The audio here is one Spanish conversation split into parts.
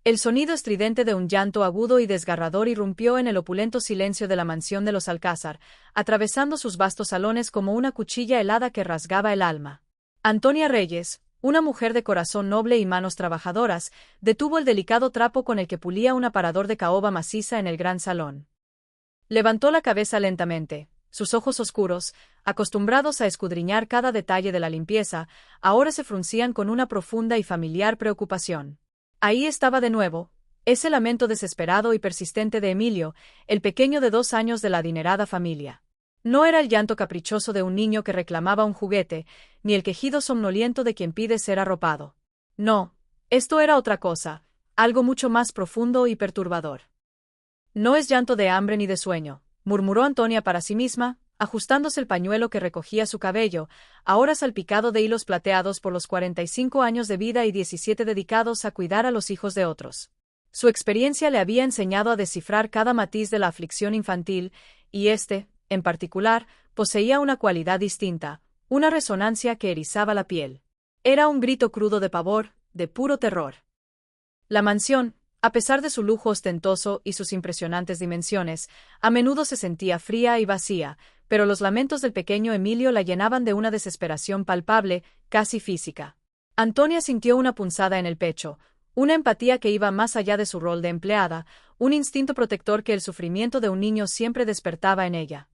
El sonido estridente de un llanto agudo y desgarrador irrumpió en el opulento silencio de la mansión de los Alcázar, atravesando sus vastos salones como una cuchilla helada que rasgaba el alma. Antonia Reyes, una mujer de corazón noble y manos trabajadoras, detuvo el delicado trapo con el que pulía un aparador de caoba maciza en el gran salón. Levantó la cabeza lentamente. Sus ojos oscuros, acostumbrados a escudriñar cada detalle de la limpieza, ahora se fruncían con una profunda y familiar preocupación. Ahí estaba de nuevo, ese lamento desesperado y persistente de Emilio, el pequeño de 2 años de la adinerada familia. No era el llanto caprichoso de un niño que reclamaba un juguete, ni el quejido somnoliento de quien pide ser arropado. No, esto era otra cosa, algo mucho más profundo y perturbador. No es llanto de hambre ni de sueño, murmuró Antonia para sí misma, ajustándose el pañuelo que recogía su cabello, ahora salpicado de hilos plateados por los 45 años de vida y 17 dedicados a cuidar a los hijos de otros. Su experiencia le había enseñado a descifrar cada matiz de la aflicción infantil, y en particular, poseía una cualidad distinta, una resonancia que erizaba la piel. Era un grito crudo de pavor, de puro terror. La mansión, a pesar de su lujo ostentoso y sus impresionantes dimensiones, a menudo se sentía fría y vacía, pero los lamentos del pequeño Emilio la llenaban de una desesperación palpable, casi física. Antonia sintió una punzada en el pecho, una empatía que iba más allá de su rol de empleada, un instinto protector que el sufrimiento de un niño siempre despertaba en ella.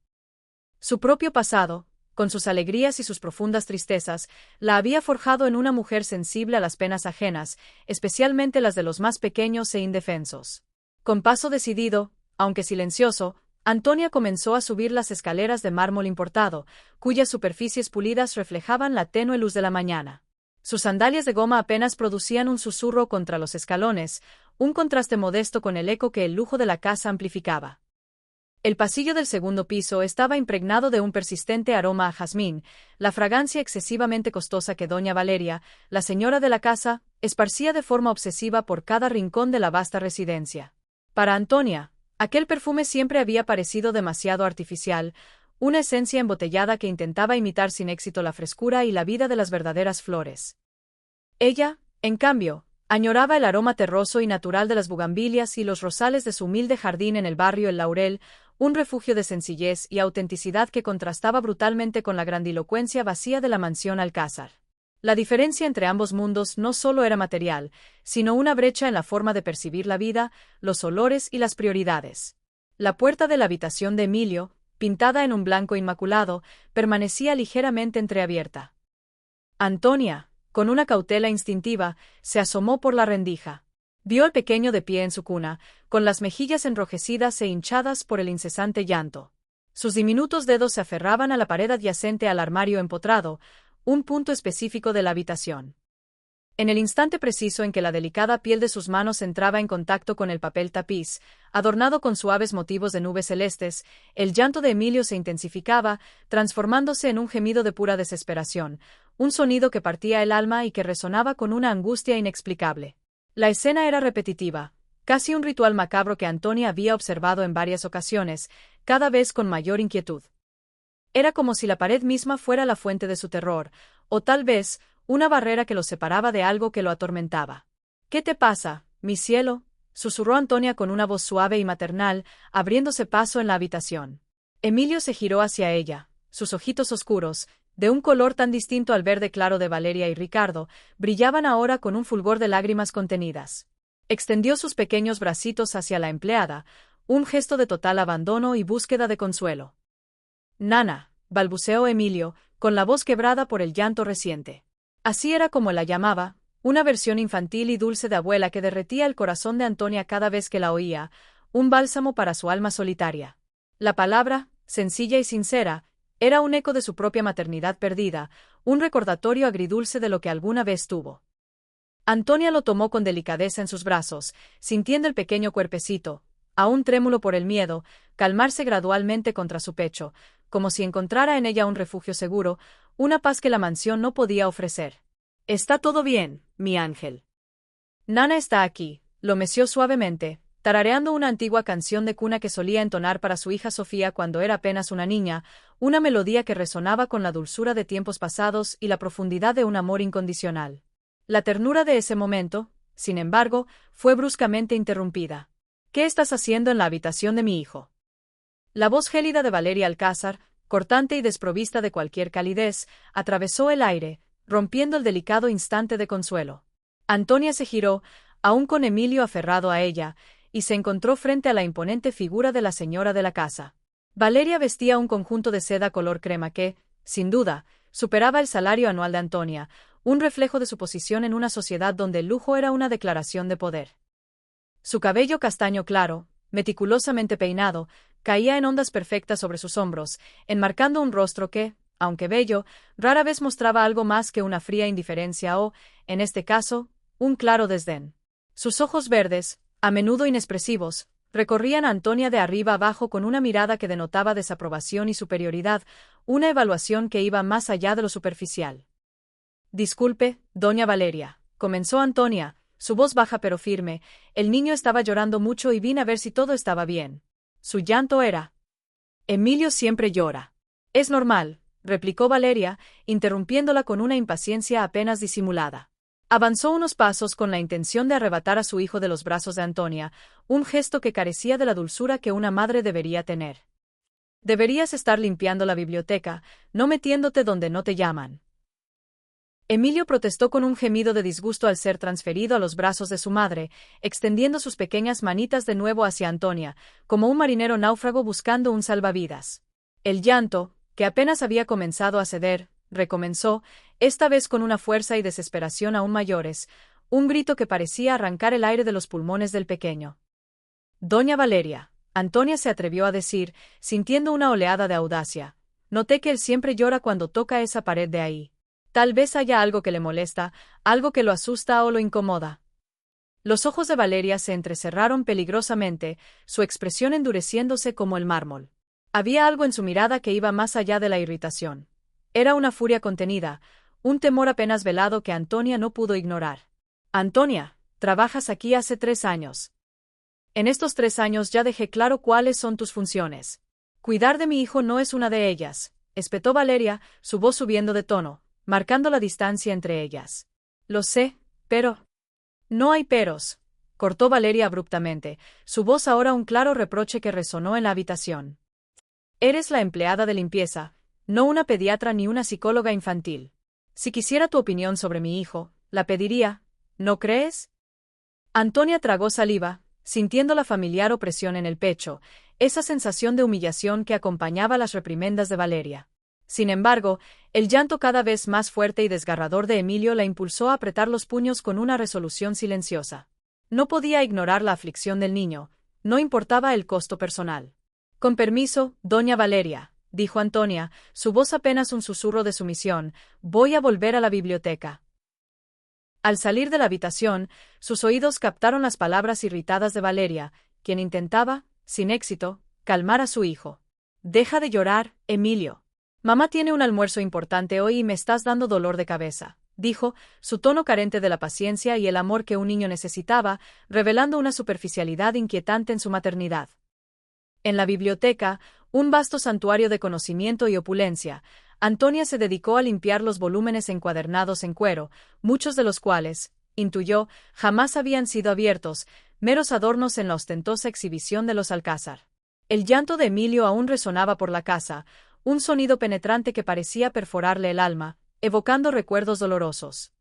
Su propio pasado, con sus alegrías y sus profundas tristezas, la había forjado en una mujer sensible a las penas ajenas, especialmente las de los más pequeños e indefensos. Con paso decidido, aunque silencioso, Antonia comenzó a subir las escaleras de mármol importado, cuyas superficies pulidas reflejaban la tenue luz de la mañana. Sus sandalias de goma apenas producían un susurro contra los escalones, un contraste modesto con el eco que el lujo de la casa amplificaba. El pasillo del segundo piso estaba impregnado de un persistente aroma a jazmín, la fragancia excesivamente costosa que doña Valeria, la señora de la casa, esparcía de forma obsesiva por cada rincón de la vasta residencia. Para Antonia, aquel perfume siempre había parecido demasiado artificial, una esencia embotellada que intentaba imitar sin éxito la frescura y la vida de las verdaderas flores. Ella, en cambio, añoraba el aroma terroso y natural de las bugambilias y los rosales de su humilde jardín en el barrio El Laurel, un refugio de sencillez y autenticidad que contrastaba brutalmente con la grandilocuencia vacía de la mansión Alcázar. La diferencia entre ambos mundos no solo era material, sino una brecha en la forma de percibir la vida, los olores y las prioridades. La puerta de la habitación de Emilio, pintada en un blanco inmaculado, permanecía ligeramente entreabierta. Antonia, con una cautela instintiva, se asomó por la rendija. Vio al pequeño de pie en su cuna, con las mejillas enrojecidas e hinchadas por el incesante llanto. Sus diminutos dedos se aferraban a la pared adyacente al armario empotrado, un punto específico de la habitación. En el instante preciso en que la delicada piel de sus manos entraba en contacto con el papel tapiz, adornado con suaves motivos de nubes celestes, el llanto de Emilio se intensificaba, transformándose en un gemido de pura desesperación, un sonido que partía el alma y que resonaba con una angustia inexplicable. La escena era repetitiva, casi un ritual macabro que Antonia había observado en varias ocasiones, cada vez con mayor inquietud. Era como si la pared misma fuera la fuente de su terror, o tal vez, una barrera que lo separaba de algo que lo atormentaba. «¿Qué te pasa, mi cielo?», susurró Antonia con una voz suave y maternal, abriéndose paso en la habitación. Emilio se giró hacia ella, sus ojitos oscuros, de un color tan distinto al verde claro de Valeria y Ricardo, brillaban ahora con un fulgor de lágrimas contenidas. Extendió sus pequeños bracitos hacia la empleada, un gesto de total abandono y búsqueda de consuelo. «Nana», balbuceó Emilio, con la voz quebrada por el llanto reciente. Así era como la llamaba, una versión infantil y dulce de abuela que derretía el corazón de Antonia cada vez que la oía, un bálsamo para su alma solitaria. La palabra, sencilla y sincera, era un eco de su propia maternidad perdida, un recordatorio agridulce de lo que alguna vez tuvo. Antonia lo tomó con delicadeza en sus brazos, sintiendo el pequeño cuerpecito, aún trémulo por el miedo, calmarse gradualmente contra su pecho, como si encontrara en ella un refugio seguro, una paz que la mansión no podía ofrecer. «Está todo bien, mi ángel». «Nana está aquí», lo meció suavemente, tarareando una antigua canción de cuna que solía entonar para su hija Sofía cuando era apenas una niña, una melodía que resonaba con la dulzura de tiempos pasados y la profundidad de un amor incondicional. La ternura de ese momento, Sin embargo, fue bruscamente interrumpida. ¿Qué estás haciendo en la habitación de mi hijo? La voz gélida de Valeria Alcázar, cortante y desprovista de cualquier calidez, atravesó el aire, rompiendo el delicado instante de consuelo. Antonia se giró, aún con Emilio aferrado a ella, y se encontró frente a la imponente figura de la señora de la casa. Valeria vestía un conjunto de seda color crema que, sin duda, superaba el salario anual de Antonia, un reflejo de su posición en una sociedad donde el lujo era una declaración de poder. Su cabello castaño claro, meticulosamente peinado, caía en ondas perfectas sobre sus hombros, enmarcando un rostro que, aunque bello, rara vez mostraba algo más que una fría indiferencia o, en este caso, un claro desdén. Sus ojos verdes, a menudo inexpresivos, recorrían a Antonia de arriba abajo con una mirada que denotaba desaprobación y superioridad, una evaluación que iba más allá de lo superficial. «Disculpe, doña Valeria», comenzó Antonia, su voz baja pero firme, «el niño estaba llorando mucho y vine a ver si todo estaba bien». Su llanto era. «Emilio siempre llora». «Es normal», replicó Valeria, interrumpiéndola con una impaciencia apenas disimulada. Avanzó unos pasos con la intención de arrebatar a su hijo de los brazos de Antonia, un gesto que carecía de la dulzura que una madre debería tener. «Deberías estar limpiando la biblioteca, no metiéndote donde no te llaman». Emilio protestó con un gemido de disgusto al ser transferido a los brazos de su madre, extendiendo sus pequeñas manitas de nuevo hacia Antonia, como un marinero náufrago buscando un salvavidas. El llanto, que apenas había comenzado a ceder, recomenzó, esta vez con una fuerza y desesperación aún mayores, un grito que parecía arrancar el aire de los pulmones del pequeño. «Doña Valeria», Antonia se atrevió a decir, sintiendo una oleada de audacia, «noté que él siempre llora cuando toca esa pared de ahí. Tal vez haya algo que le molesta, algo que lo asusta o lo incomoda». Los ojos de Valeria se entrecerraron peligrosamente, su expresión endureciéndose como el mármol. Había algo en su mirada que iba más allá de la irritación. Era una furia contenida, un temor apenas velado que Antonia no pudo ignorar. «Antonia, trabajas aquí hace 3 años. En estos 3 años ya dejé claro cuáles son tus funciones. Cuidar de mi hijo no es una de ellas», espetó Valeria, su voz subiendo de tono, marcando la distancia entre ellas. «Lo sé, pero...». «No hay peros», cortó Valeria abruptamente, su voz ahora un claro reproche que resonó en la habitación. «Eres la empleada de limpieza, no una pediatra ni una psicóloga infantil. Si quisiera tu opinión sobre mi hijo, la pediría, ¿no crees?». Antonia tragó saliva, sintiendo la familiar opresión en el pecho, esa sensación de humillación que acompañaba las reprimendas de Valeria. Sin embargo, el llanto cada vez más fuerte y desgarrador de Emilio la impulsó a apretar los puños con una resolución silenciosa. No podía ignorar la aflicción del niño, no importaba el costo personal. «Con permiso, doña Valeria», dijo Antonia, su voz apenas un susurro de sumisión, «voy a volver a la biblioteca». Al salir de la habitación, sus oídos captaron las palabras irritadas de Valeria, quien intentaba, sin éxito, calmar a su hijo. «Deja de llorar, Emilio. Mamá tiene un almuerzo importante hoy y me estás dando dolor de cabeza», dijo, su tono carente de la paciencia y el amor que un niño necesitaba, revelando una superficialidad inquietante en su maternidad. En la biblioteca, un vasto santuario de conocimiento y opulencia, Antonia se dedicó a limpiar los volúmenes encuadernados en cuero, muchos de los cuales, intuyó, jamás habían sido abiertos, meros adornos en la ostentosa exhibición de los Alcázar. El llanto de Emilio aún resonaba por la casa, un sonido penetrante que parecía perforarle el alma, evocando recuerdos dolorosos.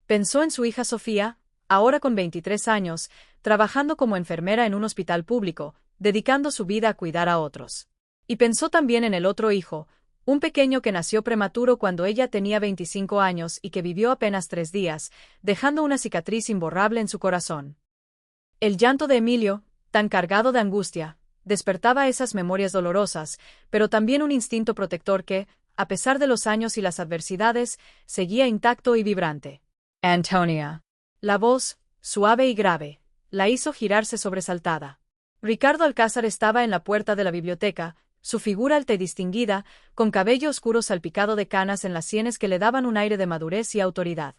Pensó en su hija Sofía, ahora con 23 años, trabajando como enfermera en un hospital público, dedicando su vida a cuidar a otros. Y pensó también en el otro hijo, un pequeño que nació prematuro cuando ella tenía 25 años y que vivió apenas 3 días, dejando una cicatriz imborrable en su corazón. El llanto de Emilio, tan cargado de angustia, despertaba esas memorias dolorosas, pero también un instinto protector que, a pesar de los años y las adversidades, seguía intacto y vibrante. «Antonia». La voz, suave y grave, la hizo girarse sobresaltada. Ricardo Alcázar estaba en la puerta de la biblioteca, su figura alta y distinguida, con cabello oscuro salpicado de canas en las sienes que le daban un aire de madurez y autoridad.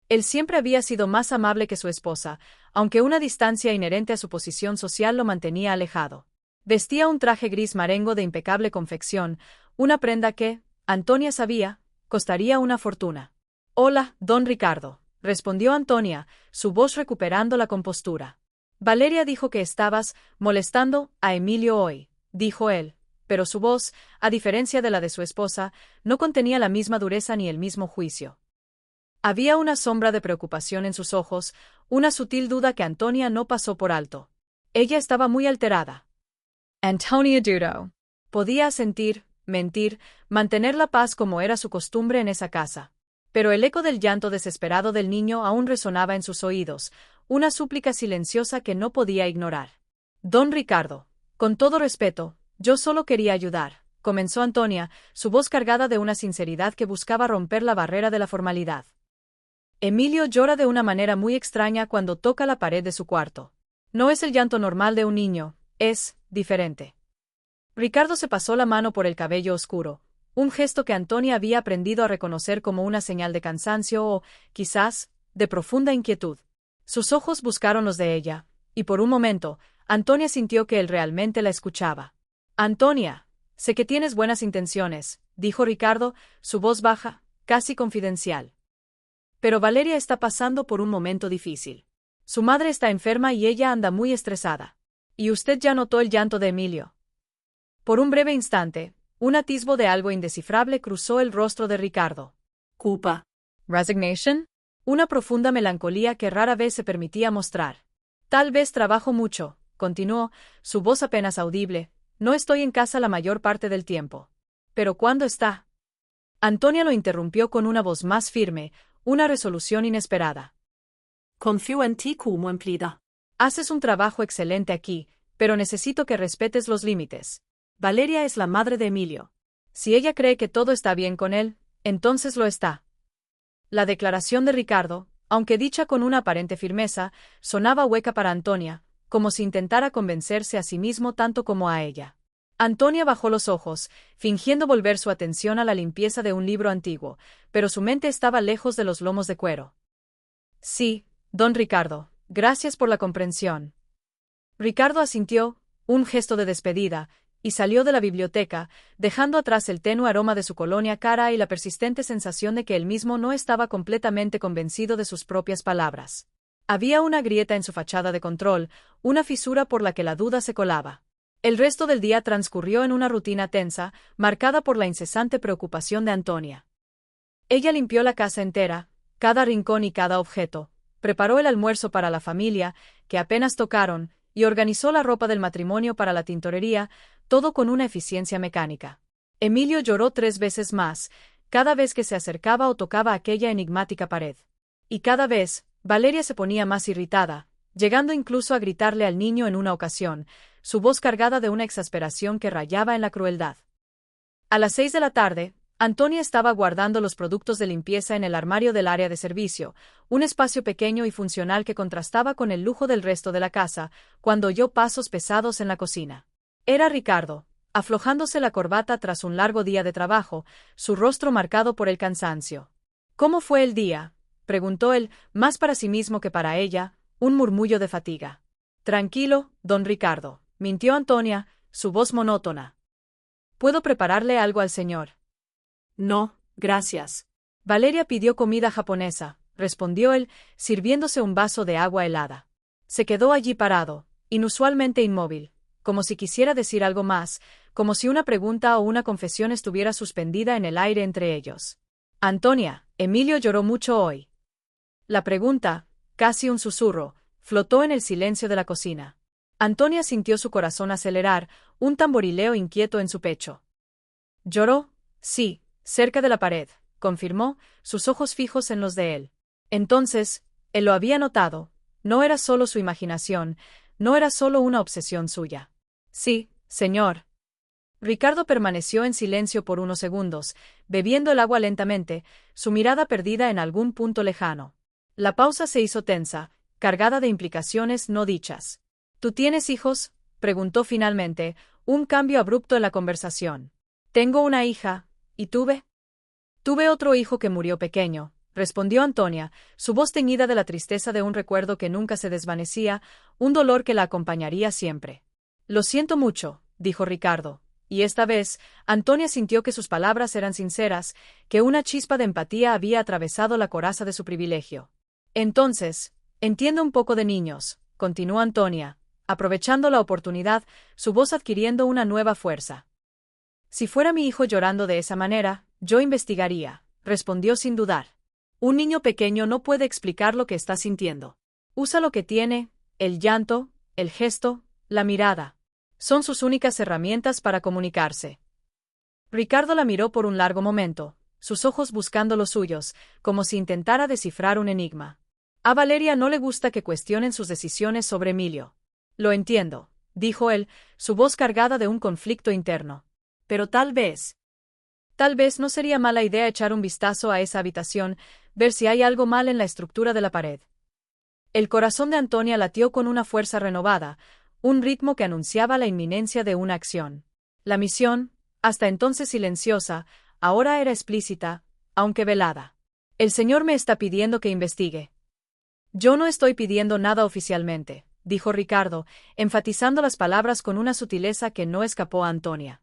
Él siempre había sido más amable que su esposa, aunque una distancia inherente a su posición social lo mantenía alejado. Vestía un traje gris marengo de impecable confección, una prenda que, Antonia sabía, costaría una fortuna. «Hola, don Ricardo», respondió Antonia, su voz recuperando la compostura. Valeria dijo que estabas molestando a Emilio hoy, dijo él, pero su voz, a diferencia de la de su esposa, no contenía la misma dureza ni el mismo juicio. Había una sombra de preocupación en sus ojos, una sutil duda que Antonia no pasó por alto. Ella estaba muy alterada. Antonia dudó. Podía asentir, mentir, mantener la paz como era su costumbre en esa casa. Pero el eco del llanto desesperado del niño aún resonaba en sus oídos, una súplica silenciosa que no podía ignorar. Don Ricardo, con todo respeto, yo solo quería ayudar, comenzó Antonia, su voz cargada de una sinceridad que buscaba romper la barrera de la formalidad. Emilio llora de una manera muy extraña cuando toca la pared de su cuarto. No es el llanto normal de un niño, es diferente. Ricardo se pasó la mano por el cabello oscuro, un gesto que Antonia había aprendido a reconocer como una señal de cansancio o, quizás, de profunda inquietud. Sus ojos buscaron los de ella, y por un momento, Antonia sintió que él realmente la escuchaba. Antonia, sé que tienes buenas intenciones, dijo Ricardo, su voz baja, casi confidencial. Pero Valeria está pasando por un momento difícil. Su madre está enferma y ella anda muy estresada. Y usted ya notó el llanto de Emilio. Por un breve instante, un atisbo de algo indescifrable cruzó el rostro de Ricardo. ¿Culpa? ¿Resignation? Una profunda melancolía que rara vez se permitía mostrar. Tal vez trabajo mucho, continuó, su voz apenas audible, no estoy en casa la mayor parte del tiempo. ¿Pero cuándo está? Antonia lo interrumpió con una voz más firme, una resolución inesperada. Confío en ti como empleada. Haces un trabajo excelente aquí, pero necesito que respetes los límites. Valeria es la madre de Emilio. Si ella cree que todo está bien con él, entonces lo está. La declaración de Ricardo, aunque dicha con una aparente firmeza, sonaba hueca para Antonia, como si intentara convencerse a sí mismo tanto como a ella. Antonia bajó los ojos, fingiendo volver su atención a la limpieza de un libro antiguo, pero su mente estaba lejos de los lomos de cuero. Sí, don Ricardo, gracias por la comprensión. Ricardo asintió, un gesto de despedida, y salió de la biblioteca, dejando atrás el tenue aroma de su colonia cara y la persistente sensación de que él mismo no estaba completamente convencido de sus propias palabras. Había una grieta en su fachada de control, una fisura por la que la duda se colaba. El resto del día transcurrió en una rutina tensa, marcada por la incesante preocupación de Antonia. Ella limpió la casa entera, cada rincón y cada objeto, preparó el almuerzo para la familia, que apenas tocaron, y organizó la ropa del matrimonio para la tintorería, todo con una eficiencia mecánica. Emilio lloró 3 veces más, cada vez que se acercaba o tocaba aquella enigmática pared. Y cada vez, Valeria se ponía más irritada, llegando incluso a gritarle al niño en una ocasión, su voz cargada de una exasperación que rayaba en la crueldad. A las 6 de la tarde, Antonia estaba guardando los productos de limpieza en el armario del área de servicio, un espacio pequeño y funcional que contrastaba con el lujo del resto de la casa, cuando oyó pasos pesados en la cocina. Era Ricardo, aflojándose la corbata tras un largo día de trabajo, su rostro marcado por el cansancio. ¿Cómo fue el día?, preguntó él, más para sí mismo que para ella, un murmullo de fatiga. Tranquilo, don Ricardo, mintió Antonia, su voz monótona. ¿Puedo prepararle algo al señor? No, gracias. Valeria pidió comida japonesa, respondió él, sirviéndose un vaso de agua helada. Se quedó allí parado, inusualmente inmóvil, como si quisiera decir algo más, como si una pregunta o una confesión estuviera suspendida en el aire entre ellos. Antonia, Emilio lloró mucho hoy. La pregunta, casi un susurro, flotó en el silencio de la cocina. Antonia sintió su corazón acelerar, un tamborileo inquieto en su pecho. ¿Lloró? Sí, cerca de la pared, confirmó, sus ojos fijos en los de él. Entonces, él lo había notado, no era solo su imaginación, no era solo una obsesión suya. Sí, señor. Ricardo permaneció en silencio por unos segundos, bebiendo el agua lentamente, su mirada perdida en algún punto lejano. La pausa se hizo tensa, cargada de implicaciones no dichas. ¿Tú tienes hijos?, preguntó finalmente, un cambio abrupto en la conversación. Tengo una hija, ¿y tuve? Tuve otro hijo que murió pequeño, respondió Antonia, su voz teñida de la tristeza de un recuerdo que nunca se desvanecía, un dolor que la acompañaría siempre. Lo siento mucho, dijo Ricardo, y esta vez, Antonia sintió que sus palabras eran sinceras, que una chispa de empatía había atravesado la coraza de su privilegio. Entonces, entiendo un poco de niños, continuó Antonia, aprovechando la oportunidad, su voz adquiriendo una nueva fuerza. Si fuera mi hijo llorando de esa manera, yo investigaría, respondió sin dudar. Un niño pequeño no puede explicar lo que está sintiendo. Usa lo que tiene, el llanto, el gesto, la mirada. Son sus únicas herramientas para comunicarse. Ricardo la miró por un largo momento, sus ojos buscando los suyos, como si intentara descifrar un enigma. A Valeria no le gusta que cuestionen sus decisiones sobre Emilio. Lo entiendo, dijo él, su voz cargada de un conflicto interno. Pero tal vez no sería mala idea echar un vistazo a esa habitación, ver si hay algo mal en la estructura de la pared. El corazón de Antonia latió con una fuerza renovada, un ritmo que anunciaba la inminencia de una acción. La misión, hasta entonces silenciosa, ahora era explícita, aunque velada. El señor me está pidiendo que investigue. Yo no estoy pidiendo nada oficialmente, dijo Ricardo, enfatizando las palabras con una sutileza que no escapó a Antonia.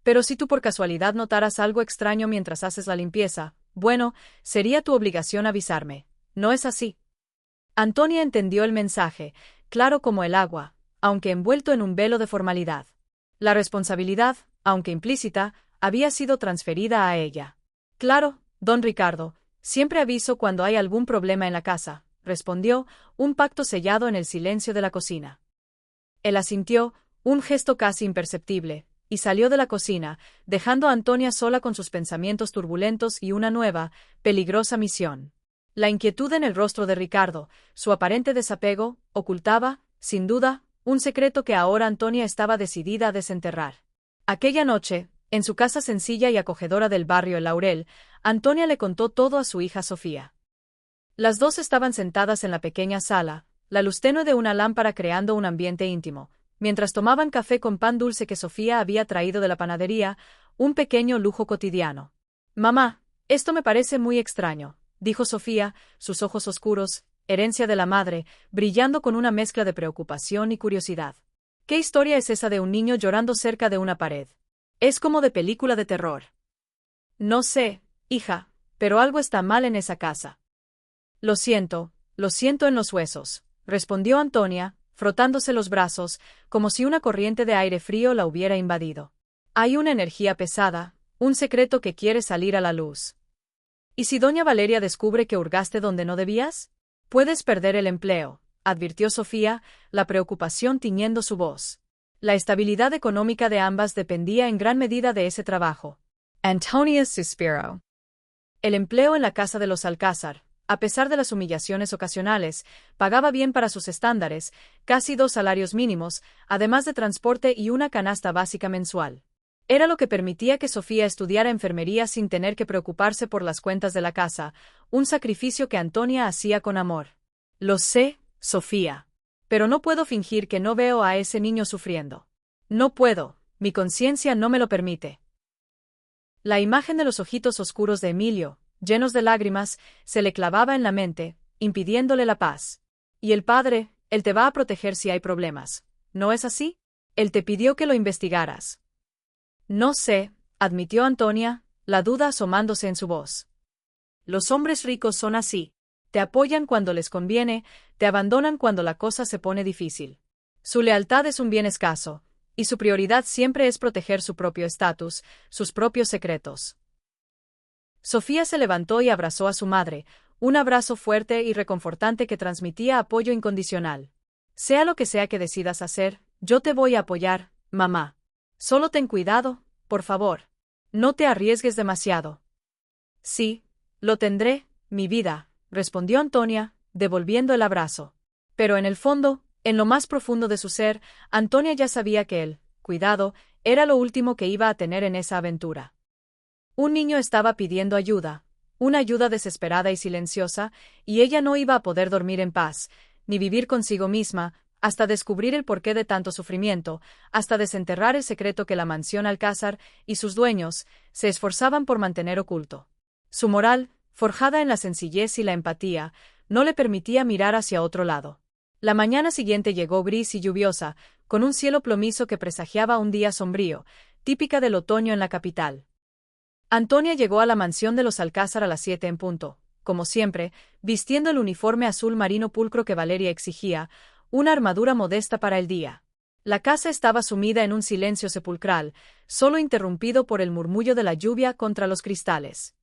Pero si tú por casualidad notaras algo extraño mientras haces la limpieza, bueno, sería tu obligación avisarme. ¿No es así? Antonia entendió el mensaje, claro como el agua, aunque envuelto en un velo de formalidad. La responsabilidad, aunque implícita, había sido transferida a ella. Claro, don Ricardo, siempre aviso cuando hay algún problema en la casa, respondió, un pacto sellado en el silencio de la cocina. Él asintió, un gesto casi imperceptible, y salió de la cocina, dejando a Antonia sola con sus pensamientos turbulentos y una nueva, peligrosa misión. La inquietud en el rostro de Ricardo, su aparente desapego, ocultaba, sin duda, un secreto que ahora Antonia estaba decidida a desenterrar. Aquella noche, en su casa sencilla y acogedora del barrio El Laurel, Antonia le contó todo a su hija Sofía. Las dos estaban sentadas en la pequeña sala, la luz tenue de una lámpara creando un ambiente íntimo, mientras tomaban café con pan dulce que Sofía había traído de la panadería, un pequeño lujo cotidiano. Mamá, esto me parece muy extraño, dijo Sofía, sus ojos oscuros, herencia de la madre, brillando con una mezcla de preocupación y curiosidad. ¿Qué historia es esa de un niño llorando cerca de una pared? Es como de película de terror. No sé, hija, pero algo está mal en esa casa. Lo siento en los huesos, respondió Antonia, frotándose los brazos, como si una corriente de aire frío la hubiera invadido. Hay una energía pesada, un secreto que quiere salir a la luz. ¿Y si doña Valeria descubre que hurgaste donde no debías? Puedes perder el empleo, advirtió Sofía, la preocupación tiñendo su voz. La estabilidad económica de ambas dependía en gran medida de ese trabajo. Antonia suspiró. El empleo en la casa de los Alcázar, a pesar de las humillaciones ocasionales, pagaba bien para sus estándares, casi 2 salarios mínimos, además de transporte y una canasta básica mensual. Era lo que permitía que Sofía estudiara enfermería sin tener que preocuparse por las cuentas de la casa, un sacrificio que Antonia hacía con amor. Lo sé, Sofía. Pero no puedo fingir que no veo a ese niño sufriendo. No puedo, mi conciencia no me lo permite. La imagen de los ojitos oscuros de Emilio, llenos de lágrimas, se le clavaba en la mente, impidiéndole la paz. Y el padre, él te va a proteger si hay problemas, ¿no es así? Él te pidió que lo investigaras. No sé, admitió Antonia, la duda asomándose en su voz. Los hombres ricos son así. Te apoyan cuando les conviene, te abandonan cuando la cosa se pone difícil. Su lealtad es un bien escaso, y su prioridad siempre es proteger su propio estatus, sus propios secretos. Sofía se levantó y abrazó a su madre, un abrazo fuerte y reconfortante que transmitía apoyo incondicional. Sea lo que sea que decidas hacer, yo te voy a apoyar, mamá. Solo ten cuidado, por favor. No te arriesgues demasiado. Sí, lo tendré, mi vida, respondió Antonia, devolviendo el abrazo. Pero en el fondo, en lo más profundo de su ser, Antonia ya sabía que el cuidado era lo último que iba a tener en esa aventura. Un niño estaba pidiendo ayuda, una ayuda desesperada y silenciosa, y ella no iba a poder dormir en paz, ni vivir consigo misma, hasta descubrir el porqué de tanto sufrimiento, hasta desenterrar el secreto que la mansión Alcázar y sus dueños se esforzaban por mantener oculto. Su moral, forjada en la sencillez y la empatía, no le permitía mirar hacia otro lado. La mañana siguiente llegó gris y lluviosa, con un cielo plomizo que presagiaba un día sombrío, típica del otoño en la capital. Antonia llegó a la mansión de los Alcázar a las 7 en punto, como siempre, vistiendo el uniforme azul marino pulcro que Valeria exigía, una armadura modesta para el día. La casa estaba sumida en un silencio sepulcral, solo interrumpido por el murmullo de la lluvia contra los cristales.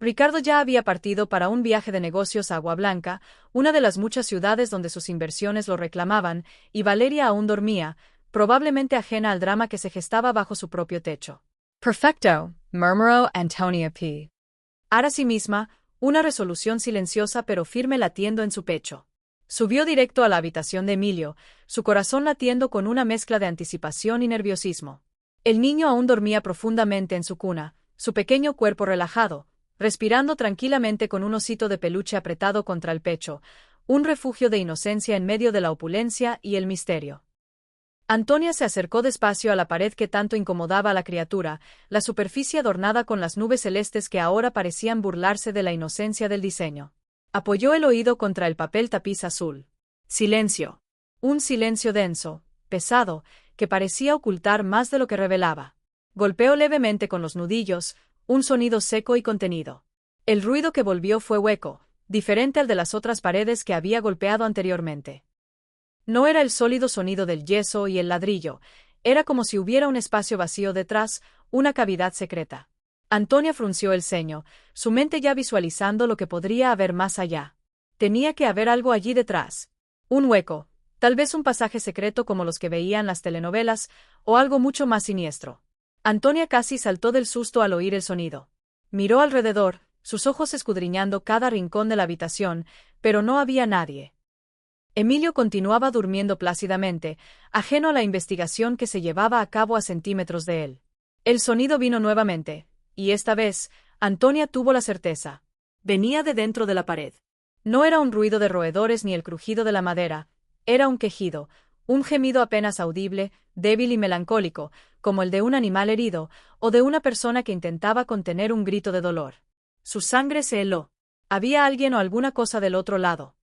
Ricardo ya había partido para un viaje de negocios a Agua Blanca, una de las muchas ciudades donde sus inversiones lo reclamaban, y Valeria aún dormía, probablemente ajena al drama que se gestaba bajo su propio techo. Perfecto, murmuró Antonia P. Ara sí misma, una resolución silenciosa pero firme latiendo en su pecho. Subió directo a la habitación de Emilio, su corazón latiendo con una mezcla de anticipación y nerviosismo. El niño aún dormía profundamente en su cuna, su pequeño cuerpo relajado, respirando tranquilamente con un osito de peluche apretado contra el pecho, un refugio de inocencia en medio de la opulencia y el misterio. Antonia se acercó despacio a la pared que tanto incomodaba a la criatura, la superficie adornada con las nubes celestes que ahora parecían burlarse de la inocencia del diseño. Apoyó el oído contra el papel tapiz azul. Silencio. Un silencio denso, pesado, que parecía ocultar más de lo que revelaba. Golpeó levemente con los nudillos, un sonido seco y contenido. El ruido que volvió fue hueco, diferente al de las otras paredes que había golpeado anteriormente. No era el sólido sonido del yeso y el ladrillo, era como si hubiera un espacio vacío detrás, una cavidad secreta. Antonia frunció el ceño, su mente ya visualizando lo que podría haber más allá. Tenía que haber algo allí detrás. Un hueco, tal vez un pasaje secreto como los que veía en las telenovelas, o algo mucho más siniestro. Antonia casi saltó del susto al oír el sonido. Miró alrededor, sus ojos escudriñando cada rincón de la habitación, pero no había nadie. Emilio continuaba durmiendo plácidamente, ajeno a la investigación que se llevaba a cabo a centímetros de él. El sonido vino nuevamente, y esta vez, Antonia tuvo la certeza. Venía de dentro de la pared. No era un ruido de roedores ni el crujido de la madera, era un quejido, un gemido apenas audible, débil y melancólico, como el de un animal herido, o de una persona que intentaba contener un grito de dolor. Su sangre se heló. Había alguien o alguna cosa del otro lado.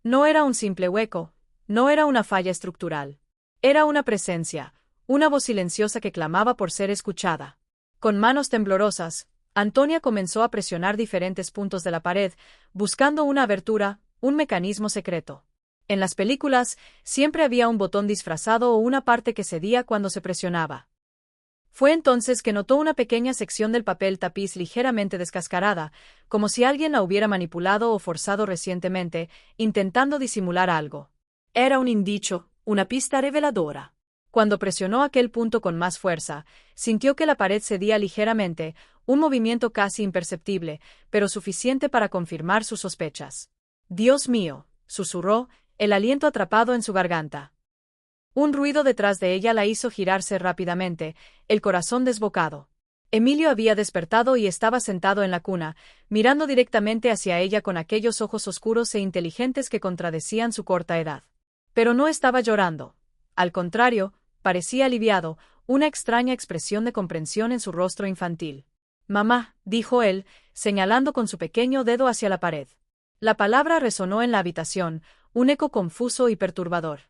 No era un simple hueco, no era una falla estructural. Era una presencia, una voz silenciosa que clamaba por ser escuchada. Con manos temblorosas, Antonia comenzó a presionar diferentes puntos de la pared, buscando una abertura, un mecanismo secreto. En las películas, siempre había un botón disfrazado o una parte que cedía cuando se presionaba. Fue entonces que notó una pequeña sección del papel tapiz ligeramente descascarada, como si alguien la hubiera manipulado o forzado recientemente, intentando disimular algo. Era un indicio, una pista reveladora. Cuando presionó aquel punto con más fuerza, sintió que la pared cedía ligeramente, un movimiento casi imperceptible, pero suficiente para confirmar sus sospechas. «Dios mío», susurró, el aliento atrapado en su garganta. Un ruido detrás de ella la hizo girarse rápidamente, el corazón desbocado. Emilio había despertado y estaba sentado en la cuna, mirando directamente hacia ella con aquellos ojos oscuros e inteligentes que contradecían su corta edad. Pero no estaba llorando. Al contrario, parecía aliviado, una extraña expresión de comprensión en su rostro infantil. «Mamá», dijo él, señalando con su pequeño dedo hacia la pared. La palabra resonó en la habitación, un eco confuso y perturbador.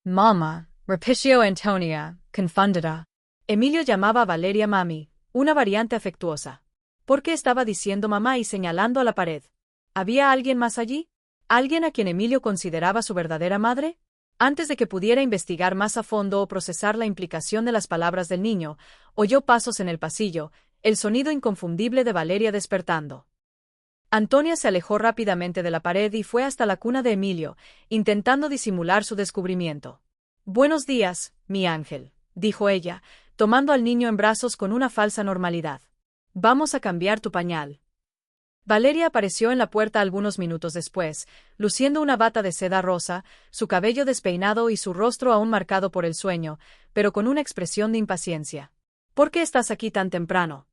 «Mamá», repitió Antonia, confundida. Emilio llamaba a Valeria mami, una variante afectuosa. ¿Por qué estaba diciendo mamá y señalando a la pared? ¿Había alguien más allí? ¿Alguien a quien Emilio consideraba su verdadera madre? Antes de que pudiera investigar más a fondo o procesar la implicación de las palabras del niño, oyó pasos en el pasillo, el sonido inconfundible de Valeria despertando. Antonia se alejó rápidamente de la pared y fue hasta la cuna de Emilio, intentando disimular su descubrimiento. «Buenos días, mi ángel», dijo ella, tomando al niño en brazos con una falsa normalidad. «Vamos a cambiar tu pañal». Valeria apareció en la puerta algunos minutos después, luciendo una bata de seda rosa, su cabello despeinado y su rostro aún marcado por el sueño, pero con una expresión de impaciencia. «¿Por qué estás aquí tan temprano?»,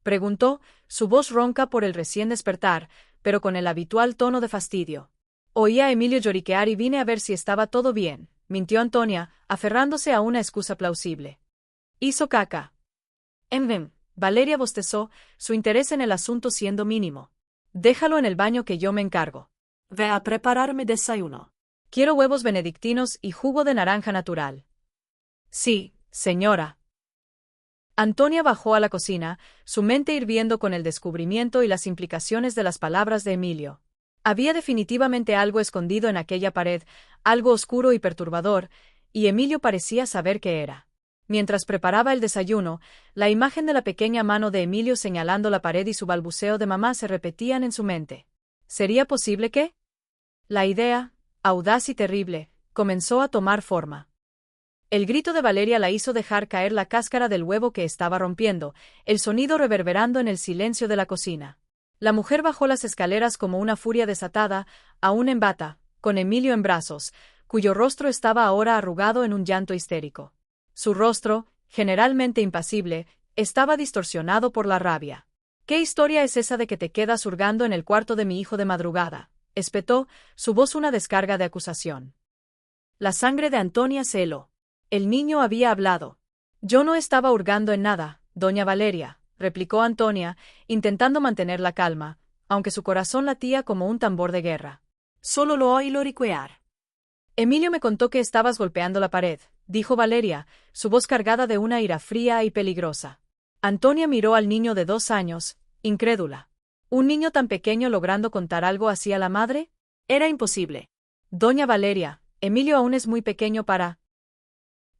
preguntó, su voz ronca por el recién despertar, pero con el habitual tono de fastidio. «Oí a Emilio lloriquear y vine a ver si estaba todo bien», mintió Antonia, aferrándose a una excusa plausible. «Hizo caca». Valeria bostezó, su interés en el asunto siendo mínimo. «Déjalo en el baño que yo me encargo. Ve a prepararme desayuno. Quiero huevos benedictinos y jugo de naranja natural». «Sí, señora». Antonia bajó a la cocina, su mente hirviendo con el descubrimiento y las implicaciones de las palabras de Emilio. Había definitivamente algo escondido en aquella pared, algo oscuro y perturbador, y Emilio parecía saber qué era. Mientras preparaba el desayuno, la imagen de la pequeña mano de Emilio señalando la pared y su balbuceo de mamá se repetían en su mente. ¿Sería posible que? La idea, audaz y terrible, comenzó a tomar forma. El grito de Valeria la hizo dejar caer la cáscara del huevo que estaba rompiendo, el sonido reverberando en el silencio de la cocina. La mujer bajó las escaleras como una furia desatada, aún en bata, con Emilio en brazos, cuyo rostro estaba ahora arrugado en un llanto histérico. Su rostro, generalmente impasible, estaba distorsionado por la rabia. ¿Qué historia es esa de que te quedas hurgando en el cuarto de mi hijo de madrugada?, espetó, su voz una descarga de acusación. La sangre de Antonia se heló. El niño había hablado. Yo no estaba hurgando en nada, doña Valeria, replicó Antonia, intentando mantener la calma, aunque su corazón latía como un tambor de guerra. Solo lo oí loriquear. Emilio me contó que estabas golpeando la pared, dijo Valeria, su voz cargada de una ira fría y peligrosa. Antonia miró al niño de 2 años, incrédula. ¿Un niño tan pequeño logrando contar algo así a la madre? Era imposible. Doña Valeria, Emilio aún es muy pequeño para...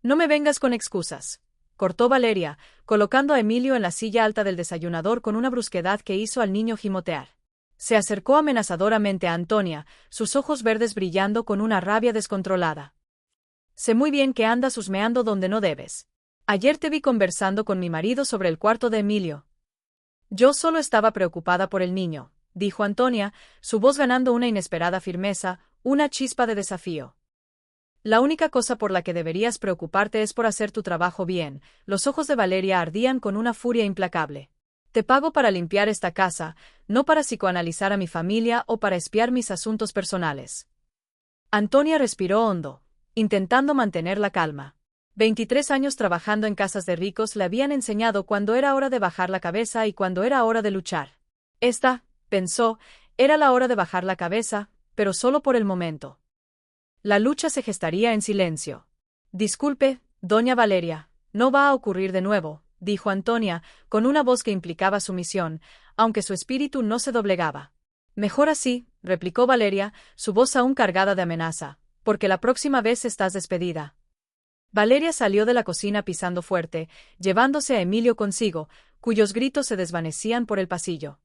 No me vengas con excusas, cortó Valeria, colocando a Emilio en la silla alta del desayunador con una brusquedad que hizo al niño gimotear. Se acercó amenazadoramente a Antonia, sus ojos verdes brillando con una rabia descontrolada. Sé muy bien que andas husmeando donde no debes. Ayer te vi conversando con mi marido sobre el cuarto de Emilio. Yo solo estaba preocupada por el niño, dijo Antonia, su voz ganando una inesperada firmeza, una chispa de desafío. La única cosa por la que deberías preocuparte es por hacer tu trabajo bien. Los ojos de Valeria ardían con una furia implacable. Te pago para limpiar esta casa, no para psicoanalizar a mi familia o para espiar mis asuntos personales. Antonia respiró hondo, intentando mantener la calma. 23 años trabajando en casas de ricos le habían enseñado cuándo era hora de bajar la cabeza y cuándo era hora de luchar. Esta, pensó, era la hora de bajar la cabeza, pero solo por el momento. La lucha se gestaría en silencio. Disculpe, doña Valeria, no va a ocurrir de nuevo, dijo Antonia, con una voz que implicaba sumisión, aunque su espíritu no se doblegaba. Mejor así, replicó Valeria, su voz aún cargada de amenaza, porque la próxima vez estás despedida. Valeria salió de la cocina pisando fuerte, llevándose a Emilio consigo, cuyos gritos se desvanecían por el pasillo.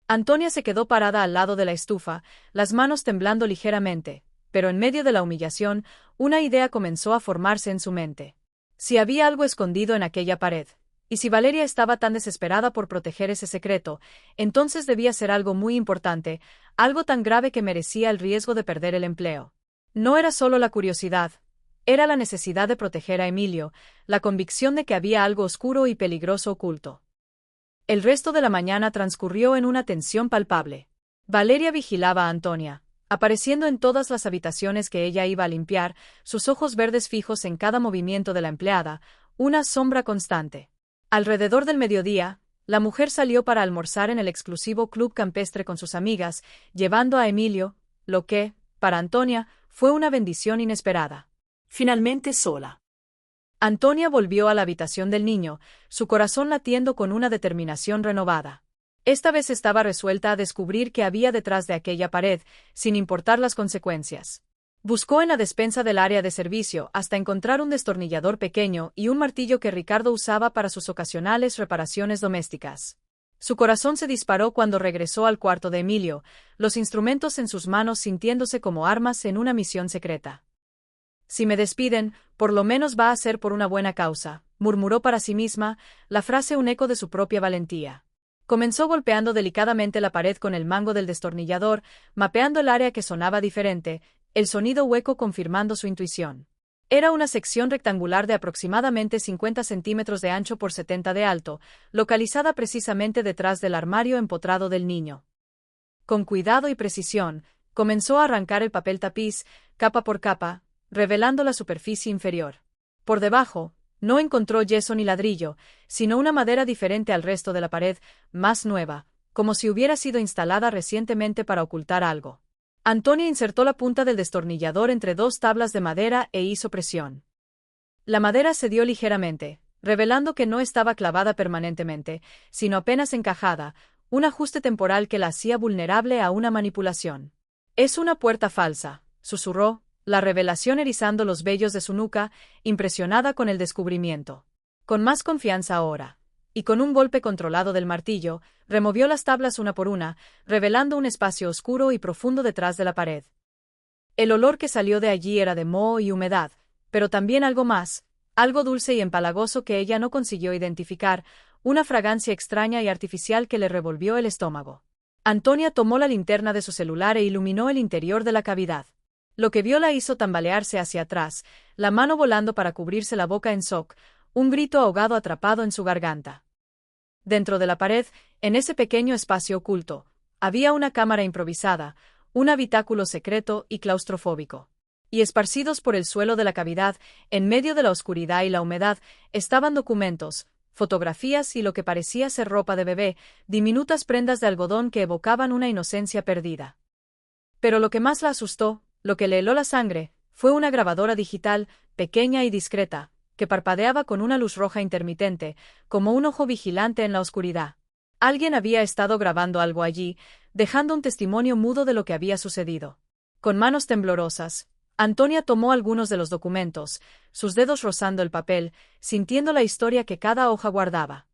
Antonia se quedó parada al lado de la estufa, las manos temblando ligeramente, pero en medio de la humillación, una idea comenzó a formarse en su mente. Si había algo escondido en aquella pared, y si Valeria estaba tan desesperada por proteger ese secreto, entonces debía ser algo muy importante, algo tan grave que merecía el riesgo de perder el empleo. No era solo la curiosidad, era la necesidad de proteger a Emilio, la convicción de que había algo oscuro y peligroso oculto. El resto de la mañana transcurrió en una tensión palpable. Valeria vigilaba a Antonia, apareciendo en todas las habitaciones que ella iba a limpiar, sus ojos verdes fijos en cada movimiento de la empleada, una sombra constante. Alrededor del mediodía, la mujer salió para almorzar en el exclusivo club campestre con sus amigas, llevando a Emilio, lo que, para Antonia, fue una bendición inesperada. Finalmente sola. Antonia volvió a la habitación del niño, su corazón latiendo con una determinación renovada. Esta vez estaba resuelta a descubrir qué había detrás de aquella pared, sin importar las consecuencias. Buscó en la despensa del área de servicio hasta encontrar un destornillador pequeño y un martillo que Ricardo usaba para sus ocasionales reparaciones domésticas. Su corazón se disparó cuando regresó al cuarto de Emilio, los instrumentos en sus manos sintiéndose como armas en una misión secreta. Si me despiden, por lo menos va a ser por una buena causa, murmuró para sí misma, la frase un eco de su propia valentía. Comenzó golpeando delicadamente la pared con el mango del destornillador, mapeando el área que sonaba diferente, el sonido hueco confirmando su intuición. Era una sección rectangular de aproximadamente 50 centímetros de ancho por 70 de alto, localizada precisamente detrás del armario empotrado del niño. Con cuidado y precisión, comenzó a arrancar el papel tapiz, capa por capa, revelando la superficie inferior. Por debajo, no encontró yeso ni ladrillo, sino una madera diferente al resto de la pared, más nueva, como si hubiera sido instalada recientemente para ocultar algo. Antonia insertó la punta del destornillador entre 2 tablas de madera e hizo presión. La madera cedió ligeramente, revelando que no estaba clavada permanentemente, sino apenas encajada, un ajuste temporal que la hacía vulnerable a una manipulación. «Es una puerta falsa», susurró, la revelación erizando los vellos de su nuca, impresionada con el descubrimiento. Con más confianza ahora, y con un golpe controlado del martillo, removió las tablas una por una, revelando un espacio oscuro y profundo detrás de la pared. El olor que salió de allí era de moho y humedad, pero también algo más, algo dulce y empalagoso que ella no consiguió identificar, una fragancia extraña y artificial que le revolvió el estómago. Antonia tomó la linterna de su celular e iluminó el interior de la cavidad. Lo que vio la hizo tambalearse hacia atrás, la mano volando para cubrirse la boca en shock, un grito ahogado atrapado en su garganta. Dentro de la pared, en ese pequeño espacio oculto, había una cámara improvisada, un habitáculo secreto y claustrofóbico. Y esparcidos por el suelo de la cavidad, en medio de la oscuridad y la humedad, estaban documentos, fotografías y lo que parecía ser ropa de bebé, diminutas prendas de algodón que evocaban una inocencia perdida. Pero lo que más la asustó, lo que le heló la sangre, fue una grabadora digital, pequeña y discreta, que parpadeaba con una luz roja intermitente, como un ojo vigilante en la oscuridad. Alguien había estado grabando algo allí, dejando un testimonio mudo de lo que había sucedido. Con manos temblorosas, Antonia tomó algunos de los documentos, sus dedos rozando el papel, sintiendo la historia que cada hoja guardaba.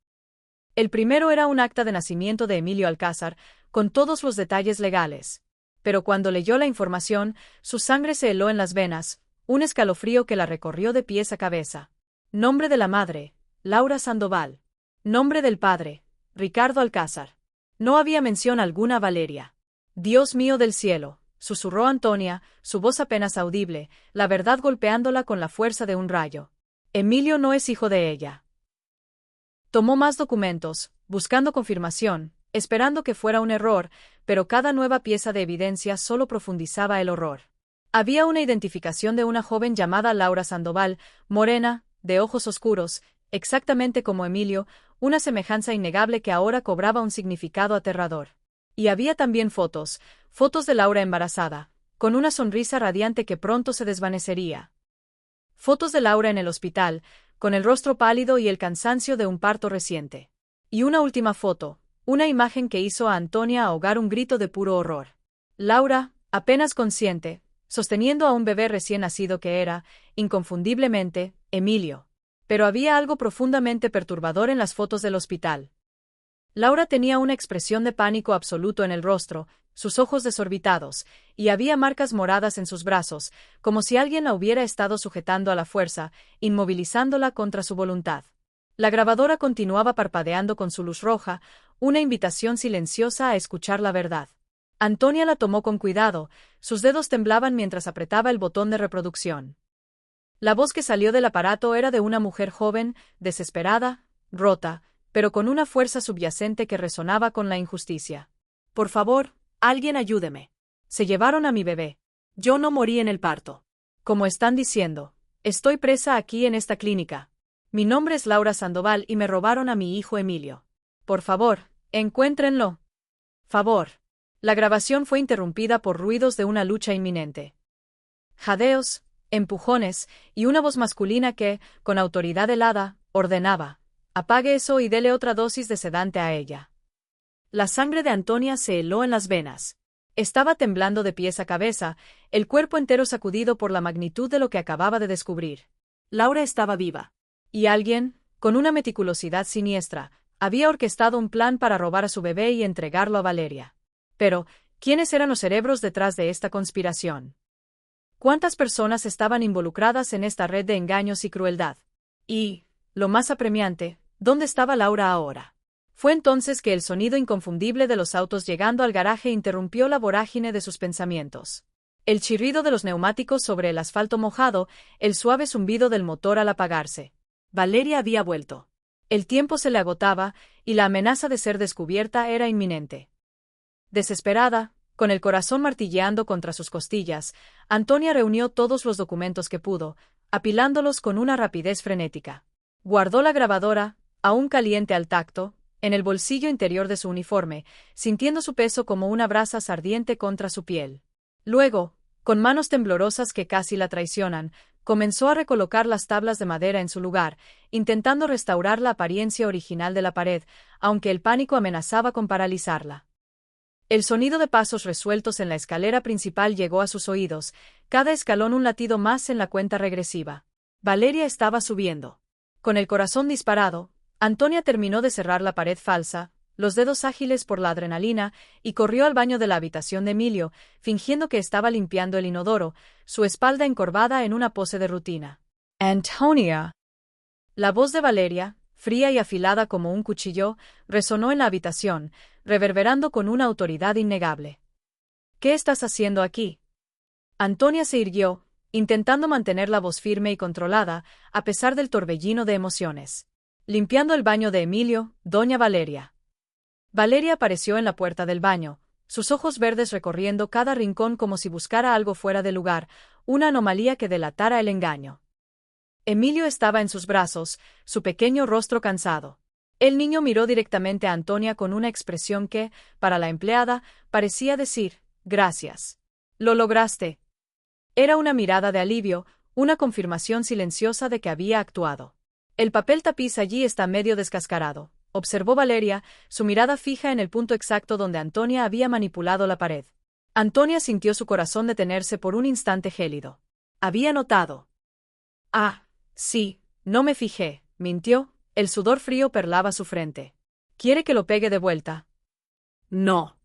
El primero era un acta de nacimiento de Emilio Alcázar, con todos los detalles legales. Pero cuando leyó la información, su sangre se heló en las venas, un escalofrío que la recorrió de pies a cabeza. Nombre de la madre, Laura Sandoval. Nombre del padre, Ricardo Alcázar. No había mención alguna a Valeria. «Dios mío del cielo», susurró Antonia, su voz apenas audible, la verdad golpeándola con la fuerza de un rayo. «Emilio no es hijo de ella». Tomó más documentos, buscando confirmación, esperando que fuera un error, pero cada nueva pieza de evidencia solo profundizaba el horror. Había una identificación de una joven llamada Laura Sandoval, morena, de ojos oscuros, exactamente como Emilio, una semejanza innegable que ahora cobraba un significado aterrador. Y había también fotos de Laura embarazada, con una sonrisa radiante que pronto se desvanecería. Fotos de Laura en el hospital, con el rostro pálido y el cansancio de un parto reciente. Y una última foto, una imagen que hizo a Antonia ahogar un grito de puro horror. Laura, apenas consciente, sosteniendo a un bebé recién nacido que era, inconfundiblemente, Emilio. Pero había algo profundamente perturbador en las fotos del hospital. Laura tenía una expresión de pánico absoluto en el rostro, sus ojos desorbitados, y había marcas moradas en sus brazos, como si alguien la hubiera estado sujetando a la fuerza, inmovilizándola contra su voluntad. La grabadora continuaba parpadeando con su luz roja, una invitación silenciosa a escuchar la verdad. Antonia la tomó con cuidado, sus dedos temblaban mientras apretaba el botón de reproducción. La voz que salió del aparato era de una mujer joven, desesperada, rota, pero con una fuerza subyacente que resonaba con la injusticia. «Por favor, alguien ayúdeme. Se llevaron a mi bebé. Yo no morí en el parto. Como están diciendo, estoy presa aquí en esta clínica. Mi nombre es Laura Sandoval y me robaron a mi hijo Emilio. Por favor, encuéntrenlo. Favor». La grabación fue interrumpida por ruidos de una lucha inminente. Jadeos, empujones, y una voz masculina que, con autoridad helada, ordenaba: «Apague eso y dele otra dosis de sedante a ella». La sangre de Antonia se heló en las venas. Estaba temblando de pies a cabeza, el cuerpo entero sacudido por la magnitud de lo que acababa de descubrir. Laura estaba viva. Y alguien, con una meticulosidad siniestra, había orquestado un plan para robar a su bebé y entregarlo a Valeria. Pero, ¿quiénes eran los cerebros detrás de esta conspiración? ¿Cuántas personas estaban involucradas en esta red de engaños y crueldad? Y, lo más apremiante, ¿dónde estaba Laura ahora? Fue entonces que el sonido inconfundible de los autos llegando al garaje interrumpió la vorágine de sus pensamientos. El chirrido de los neumáticos sobre el asfalto mojado, el suave zumbido del motor al apagarse. Valeria había vuelto. El tiempo se le agotaba, y la amenaza de ser descubierta era inminente. Desesperada, con el corazón martilleando contra sus costillas, Antonia reunió todos los documentos que pudo, apilándolos con una rapidez frenética. Guardó la grabadora, aún caliente al tacto, en el bolsillo interior de su uniforme, sintiendo su peso como una brasa ardiente contra su piel. Luego, con manos temblorosas que casi la traicionan, Comenzó a recolocar las tablas de madera en su lugar, intentando restaurar la apariencia original de la pared, aunque el pánico amenazaba con paralizarla. El sonido de pasos resueltos en la escalera principal llegó a sus oídos, cada escalón un latido más en la cuenta regresiva. Valeria estaba subiendo. Con el corazón disparado, Antonia terminó de cerrar la pared falsa, los dedos ágiles por la adrenalina, y corrió al baño de la habitación de Emilio, fingiendo que estaba limpiando el inodoro, su espalda encorvada en una pose de rutina. «Antonia». La voz de Valeria, fría y afilada como un cuchillo, resonó en la habitación, reverberando con una autoridad innegable. «¿Qué estás haciendo aquí?» Antonia se irguió, intentando mantener la voz firme y controlada, a pesar del torbellino de emociones. «Limpiando el baño de Emilio, doña Valeria». Valeria apareció en la puerta del baño, sus ojos verdes recorriendo cada rincón como si buscara algo fuera de lugar, una anomalía que delatara el engaño. Emilio estaba en sus brazos, su pequeño rostro cansado. El niño miró directamente a Antonia con una expresión que, para la empleada, parecía decir, «Gracias. Lo lograste». Era una mirada de alivio, una confirmación silenciosa de que había actuado. «El papel tapiz allí está medio descascarado», observó Valeria, su mirada fija en el punto exacto donde Antonia había manipulado la pared. Antonia sintió su corazón detenerse por un instante gélido. Había notado. «Ah, sí, no me fijé», mintió, el sudor frío perlaba su frente. «¿Quiere que lo pegue de vuelta?» «No».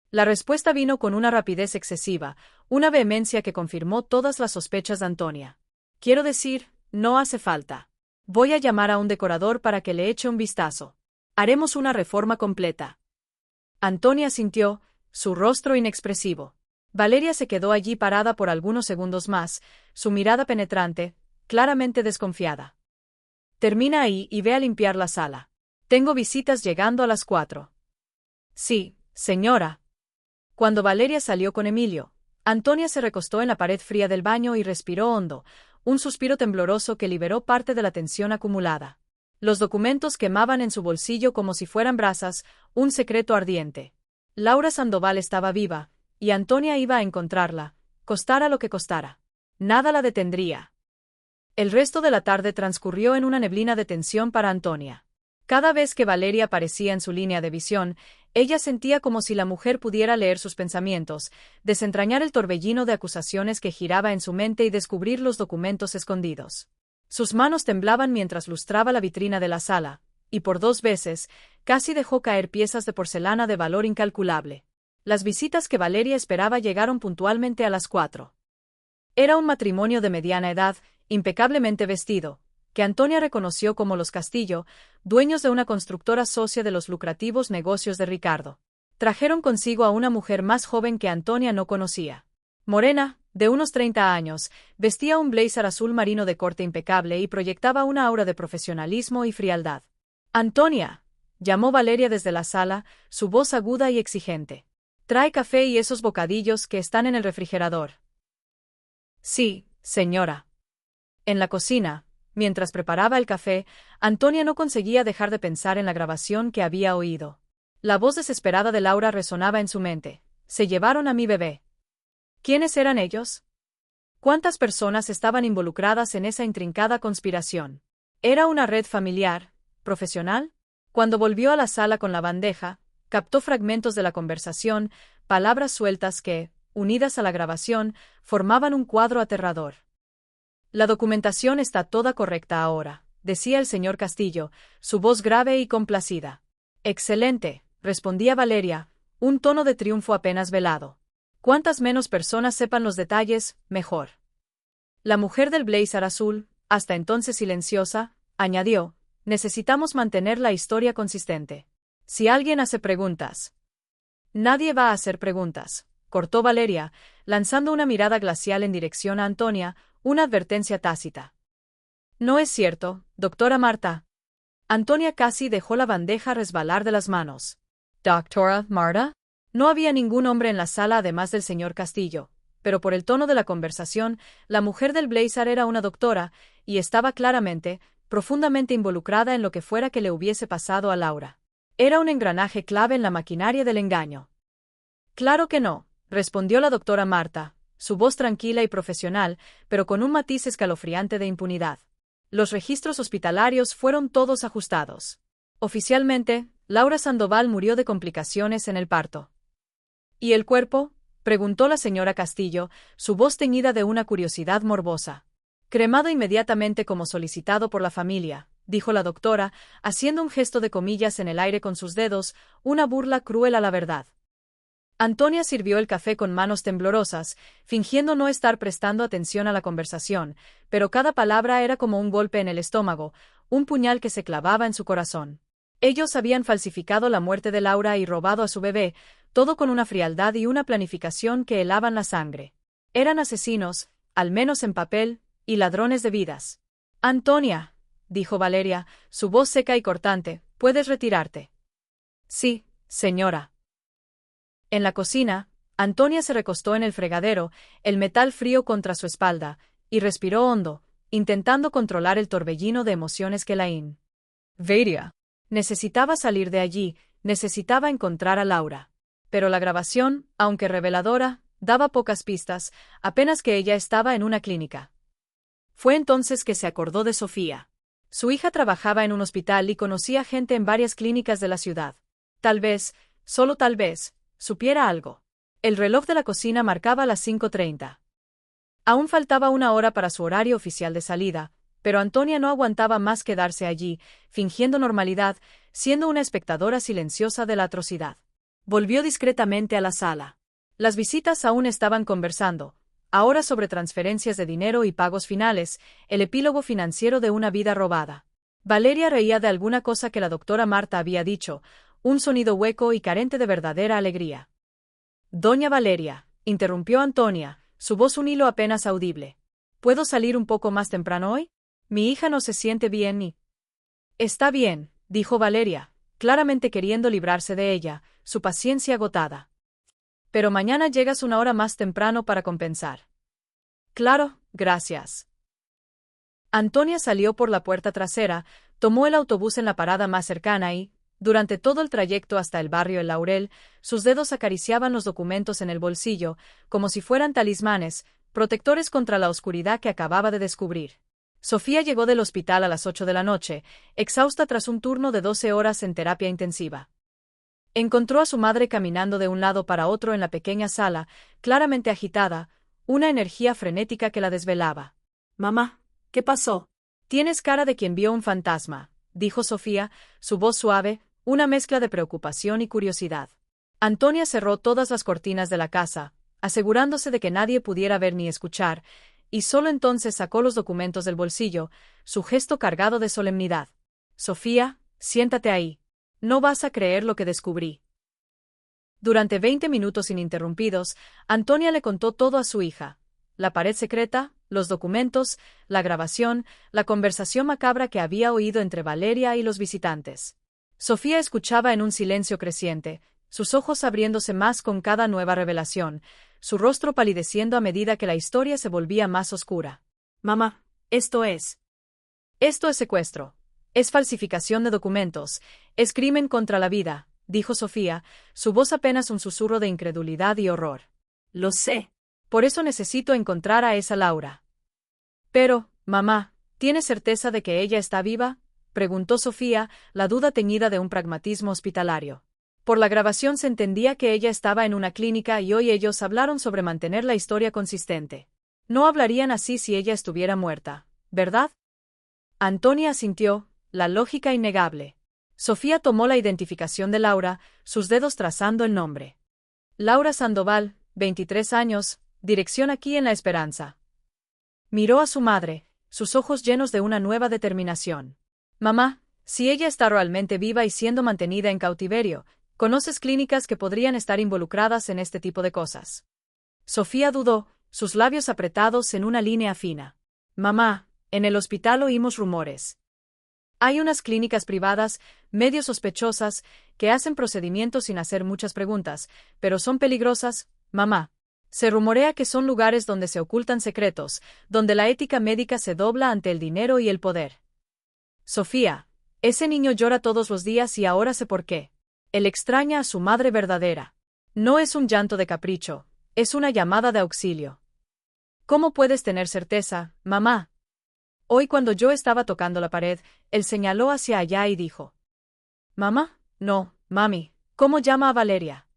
La respuesta vino con una rapidez excesiva, una vehemencia que confirmó todas las sospechas de Antonia. «Quiero decir, no hace falta. Voy a llamar a un decorador para que le eche un vistazo. Haremos una reforma completa». Antonia asintió, su rostro inexpresivo. Valeria se quedó allí parada por algunos segundos más, su mirada penetrante, claramente desconfiada. «Termina ahí y ve a limpiar la sala. Tengo visitas llegando a las 4. «Sí, señora». Cuando Valeria salió con Emilio, Antonia se recostó en la pared fría del baño y respiró hondo, un suspiro tembloroso que liberó parte de la tensión acumulada. Los documentos quemaban en su bolsillo como si fueran brasas, un secreto ardiente. Laura Sandoval estaba viva, y Antonia iba a encontrarla, costara lo que costara. Nada la detendría. El resto de la tarde transcurrió en una neblina de tensión para Antonia. Cada vez que Valeria aparecía en su línea de visión, ella sentía como si la mujer pudiera leer sus pensamientos, desentrañar el torbellino de acusaciones que giraba en su mente y descubrir los documentos escondidos. Sus manos temblaban mientras lustraba la vitrina de la sala, y por 2 veces, casi dejó caer piezas de porcelana de valor incalculable. Las visitas que Valeria esperaba llegaron puntualmente a las 4. Era un matrimonio de mediana edad, impecablemente vestido, que Antonia reconoció como los Castillo, dueños de una constructora socia de los lucrativos negocios de Ricardo. Trajeron consigo a una mujer más joven que Antonia no conocía. Morena, de unos 30 años, vestía un blazer azul marino de corte impecable y proyectaba una aura de profesionalismo y frialdad. «Antonia», llamó Valeria desde la sala, su voz aguda y exigente. «Trae café y esos bocadillos que están en el refrigerador». «Sí, señora». En la cocina, mientras preparaba el café, Antonia no conseguía dejar de pensar en la grabación que había oído. La voz desesperada de Laura resonaba en su mente. «Se llevaron a mi bebé». ¿Quiénes eran ellos? ¿Cuántas personas estaban involucradas en esa intrincada conspiración? ¿Era una red familiar, profesional? Cuando volvió a la sala con la bandeja, captó fragmentos de la conversación, palabras sueltas que, unidas a la grabación, formaban un cuadro aterrador. «La documentación está toda correcta ahora», decía el señor Castillo, su voz grave y complacida. «Excelente», respondía Valeria, un tono de triunfo apenas velado. «Cuantas menos personas sepan los detalles, mejor». La mujer del blazer azul, hasta entonces silenciosa, añadió, «Necesitamos mantener la historia consistente. Si alguien hace preguntas». «Nadie va a hacer preguntas», cortó Valeria, lanzando una mirada glacial en dirección a Antonia, una advertencia tácita. «No es cierto, doctora Marta». Antonia casi dejó la bandeja resbalar de las manos. «¿Doctora Marta?» No había ningún hombre en la sala además del señor Castillo, pero por el tono de la conversación, la mujer del blazer era una doctora, y estaba claramente, profundamente involucrada en lo que fuera que le hubiese pasado a Laura. Era un engranaje clave en la maquinaria del engaño. «Claro que no», respondió la doctora Marta, su voz tranquila y profesional, pero con un matiz escalofriante de impunidad. Los registros hospitalarios fueron todos ajustados. Oficialmente, Laura Sandoval murió de complicaciones en el parto. ¿Y el cuerpo?, preguntó la señora Castillo, su voz teñida de una curiosidad morbosa. Cremado inmediatamente como solicitado por la familia, dijo la doctora, haciendo un gesto de comillas en el aire con sus dedos, una burla cruel a la verdad. Antonia sirvió el café con manos temblorosas, fingiendo no estar prestando atención a la conversación, pero cada palabra era como un golpe en el estómago, un puñal que se clavaba en su corazón. Ellos habían falsificado la muerte de Laura y robado a su bebé, todo con una frialdad y una planificación que helaban la sangre. Eran asesinos, al menos en papel, y ladrones de vidas. Antonia, dijo Valeria, su voz seca y cortante, ¿puedes retirarte? Sí, señora. En la cocina, Antonia se recostó en el fregadero, el metal frío contra su espalda, y respiró hondo, intentando controlar el torbellino de emociones que la invadía. Necesitaba salir de allí, necesitaba encontrar a Laura. Pero la grabación, aunque reveladora, daba pocas pistas, apenas que ella estaba en una clínica. Fue entonces que se acordó de Sofía. Su hija trabajaba en un hospital y conocía gente en varias clínicas de la ciudad. Tal vez, solo tal vez, supiera algo. El reloj de la cocina marcaba las 5:30. Aún faltaba una hora para su horario oficial de salida, pero Antonia no aguantaba más quedarse allí, fingiendo normalidad, siendo una espectadora silenciosa de la atrocidad. Volvió discretamente a la sala. Las visitas aún estaban conversando, ahora sobre transferencias de dinero y pagos finales, el epílogo financiero de una vida robada. Valeria reía de alguna cosa que la doctora Marta había dicho, un sonido hueco y carente de verdadera alegría. Doña Valeria, interrumpió Antonia, su voz un hilo apenas audible. ¿Puedo salir un poco más temprano hoy? Mi hija no se siente bien y... Está bien, dijo Valeria, claramente queriendo librarse de ella, su paciencia agotada. Pero mañana llegas una hora más temprano para compensar. Claro, gracias. Antonia salió por la puerta trasera, tomó el autobús en la parada más cercana y, durante todo el trayecto hasta el barrio El Laurel, sus dedos acariciaban los documentos en el bolsillo, como si fueran talismanes, protectores contra la oscuridad que acababa de descubrir. Sofía llegó del hospital a las 8 de la noche, exhausta tras un turno de 12 horas en terapia intensiva. Encontró a su madre caminando de un lado para otro en la pequeña sala, claramente agitada, una energía frenética que la desvelaba. «Mamá, ¿qué pasó?» «Tienes cara de quien vio un fantasma», dijo Sofía, su voz suave, una mezcla de preocupación y curiosidad. Antonia cerró todas las cortinas de la casa, asegurándose de que nadie pudiera ver ni escuchar, y solo entonces sacó los documentos del bolsillo, su gesto cargado de solemnidad. «Sofía, siéntate ahí. No vas a creer lo que descubrí». Durante 20 minutos ininterrumpidos, Antonia le contó todo a su hija. La pared secreta, los documentos, la grabación, la conversación macabra que había oído entre Valeria y los visitantes. Sofía escuchaba en un silencio creciente, sus ojos abriéndose más con cada nueva revelación, su rostro palideciendo a medida que la historia se volvía más oscura. «Mamá, esto es secuestro. Es falsificación de documentos, es crimen contra la vida», dijo Sofía, su voz apenas un susurro de incredulidad y horror. «Lo sé. Por eso necesito encontrar a esa Laura». «Pero, mamá, ¿tienes certeza de que ella está viva?», preguntó Sofía, la duda teñida de un pragmatismo hospitalario. Por la grabación se entendía que ella estaba en una clínica y hoy ellos hablaron sobre mantener la historia consistente. No hablarían así si ella estuviera muerta, ¿verdad? Antonia asintió, la lógica innegable. Sofía tomó la identificación de Laura, sus dedos trazando el nombre. Laura Sandoval, 23 años, dirección aquí en La Esperanza. Miró a su madre, sus ojos llenos de una nueva determinación. «Mamá, si ella está realmente viva y siendo mantenida en cautiverio, ¿conoces clínicas que podrían estar involucradas en este tipo de cosas?». Sofía dudó, sus labios apretados en una línea fina. «Mamá, en el hospital oímos rumores. Hay unas clínicas privadas, medio sospechosas, que hacen procedimientos sin hacer muchas preguntas, pero son peligrosas, mamá. Se rumorea que son lugares donde se ocultan secretos, donde la ética médica se dobla ante el dinero y el poder». «Sofía, ese niño llora todos los días y ahora sé por qué. Él extraña a su madre verdadera. No es un llanto de capricho, es una llamada de auxilio». ¿Cómo puedes tener certeza, mamá? Hoy cuando yo estaba tocando la pared, él señaló hacia allá y dijo: «Mamá, no, mami, ¿cómo llama a Valeria?»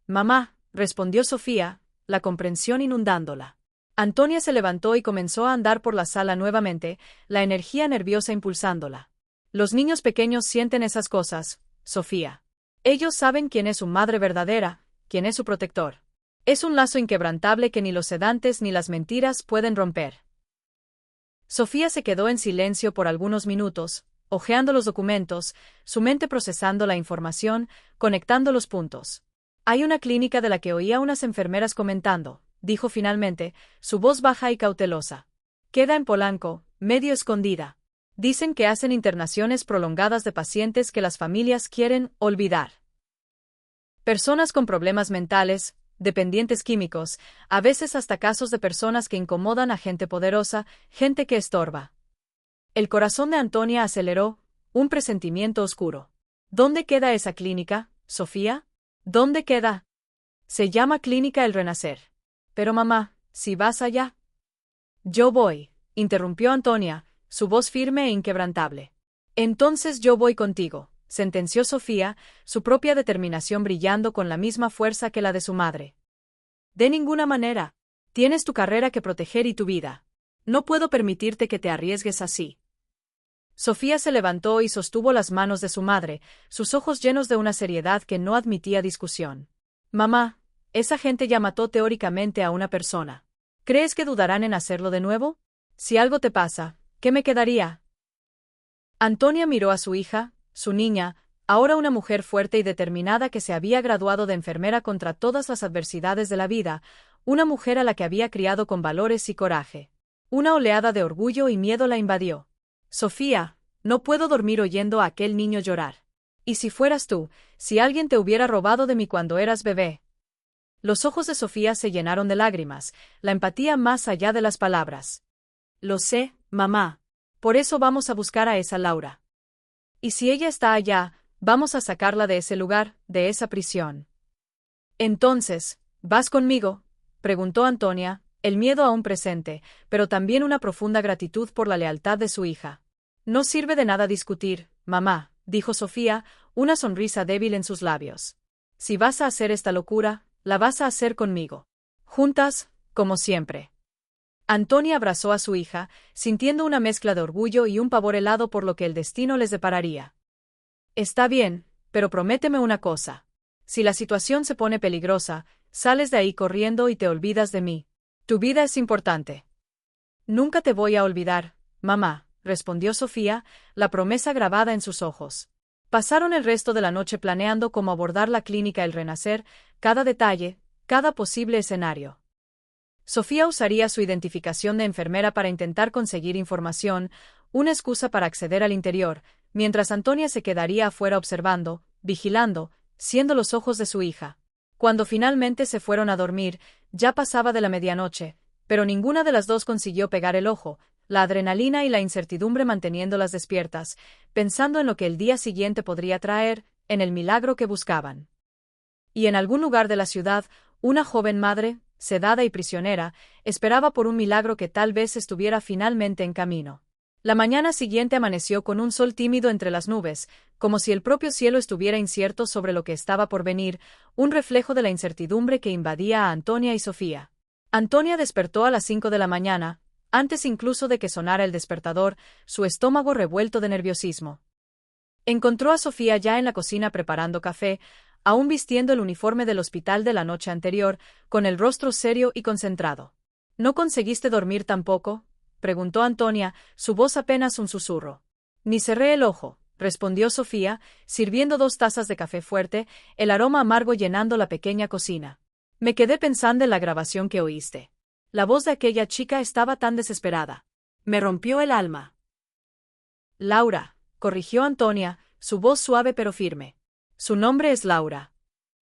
«Mamá», respondió Sofía, la comprensión inundándola. Antonia se levantó y comenzó a andar por la sala nuevamente, la energía nerviosa impulsándola. Los niños pequeños sienten esas cosas, Sofía. Ellos saben quién es su madre verdadera, quién es su protector. Es un lazo inquebrantable que ni los sedantes ni las mentiras pueden romper. Sofía se quedó en silencio por algunos minutos, hojeando los documentos, su mente procesando la información, conectando los puntos. Hay una clínica de la que oía unas enfermeras comentando, dijo finalmente, su voz baja y cautelosa. Queda en Polanco, medio escondida. Dicen que hacen internaciones prolongadas de pacientes que las familias quieren olvidar. Personas con problemas mentales, dependientes químicos, a veces hasta casos de personas que incomodan a gente poderosa, gente que estorba. El corazón de Antonia aceleró, un presentimiento oscuro. ¿Dónde queda esa clínica, Sofía? ¿Dónde queda? Se llama Clínica El Renacer. Pero mamá, si vas allá. Yo voy, interrumpió Antonia, su voz firme e inquebrantable. Entonces yo voy contigo, sentenció Sofía, su propia determinación brillando con la misma fuerza que la de su madre. De ninguna manera. Tienes tu carrera que proteger y tu vida. No puedo permitirte que te arriesgues así. Sofía se levantó y sostuvo las manos de su madre, sus ojos llenos de una seriedad que no admitía discusión. Mamá, esa gente ya mató teóricamente a una persona. ¿Crees que dudarán en hacerlo de nuevo? Si algo te pasa, ¿qué me quedaría? Antonia miró a su hija, su niña, ahora una mujer fuerte y determinada que se había graduado de enfermera contra todas las adversidades de la vida, una mujer a la que había criado con valores y coraje. Una oleada de orgullo y miedo la invadió. Sofía, no puedo dormir oyendo a aquel niño llorar. ¿Y si fueras tú, si alguien te hubiera robado de mí cuando eras bebé? Los ojos de Sofía se llenaron de lágrimas, la empatía más allá de las palabras. Lo sé, mamá. Por eso vamos a buscar a esa Laura. Y si ella está allá, vamos a sacarla de ese lugar, de esa prisión. Entonces, ¿vas conmigo?, preguntó Antonia, el miedo aún presente, pero también una profunda gratitud por la lealtad de su hija. No sirve de nada discutir, mamá, dijo Sofía, una sonrisa débil en sus labios. Si vas a hacer esta locura, la vas a hacer conmigo. Juntas, como siempre. Antonia abrazó a su hija, sintiendo una mezcla de orgullo y un pavor helado por lo que el destino les depararía. Está bien, pero prométeme una cosa. Si la situación se pone peligrosa, sales de ahí corriendo y te olvidas de mí. Tu vida es importante. Nunca te voy a olvidar, mamá, respondió Sofía, la promesa grabada en sus ojos. Pasaron el resto de la noche planeando cómo abordar la clínica El Renacer, cada detalle, cada posible escenario. Sofía usaría su identificación de enfermera para intentar conseguir información, una excusa para acceder al interior, mientras Antonia se quedaría afuera observando, vigilando, siendo los ojos de su hija. Cuando finalmente se fueron a dormir, ya pasaba de la medianoche, pero ninguna de las dos consiguió pegar el ojo, la adrenalina y la incertidumbre manteniéndolas despiertas, pensando en lo que el día siguiente podría traer, en el milagro que buscaban. Y en algún lugar de la ciudad, una joven madre, sedada y prisionera, esperaba por un milagro que tal vez estuviera finalmente en camino. La mañana siguiente amaneció con un sol tímido entre las nubes, como si el propio cielo estuviera incierto sobre lo que estaba por venir, un reflejo de la incertidumbre que invadía a Antonia y Sofía. Antonia despertó a las 5 de la mañana, antes incluso de que sonara el despertador, su estómago revuelto de nerviosismo. Encontró a Sofía ya en la cocina preparando café, aún vistiendo el uniforme del hospital de la noche anterior, con el rostro serio y concentrado. ¿No conseguiste dormir tampoco?, preguntó Antonia, su voz apenas un susurro. Ni cerré el ojo, respondió Sofía, sirviendo 2 tazas de café fuerte, el aroma amargo llenando la pequeña cocina. Me quedé pensando en la grabación que oíste. La voz de aquella chica estaba tan desesperada. Me rompió el alma. Laura, corrigió Antonia, su voz suave pero firme. Su nombre es Laura.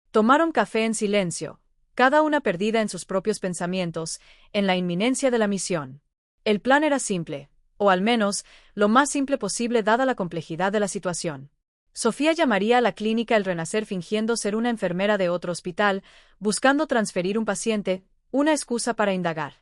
Tomaron café en silencio, cada una perdida en sus propios pensamientos, en la inminencia de la misión. El plan era simple, o al menos, lo más simple posible dada la complejidad de la situación. Sofía llamaría a la clínica El Renacer fingiendo ser una enfermera de otro hospital, buscando transferir un paciente, una excusa para indagar.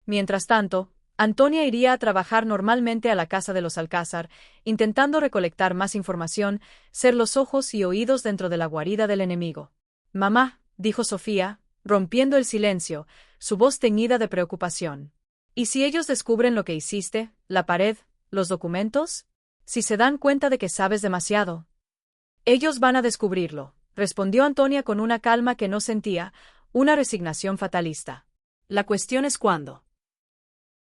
Mientras tanto, Antonia iría a trabajar normalmente a la casa de los Alcázar, intentando recolectar más información, ser los ojos y oídos dentro de la guarida del enemigo. «Mamá», dijo Sofía, rompiendo el silencio, su voz teñida de preocupación. «¿Y si ellos descubren lo que hiciste, la pared, los documentos? Si se dan cuenta de que sabes demasiado». «Ellos van a descubrirlo», respondió Antonia con una calma que no sentía, una resignación fatalista. «La cuestión es cuándo».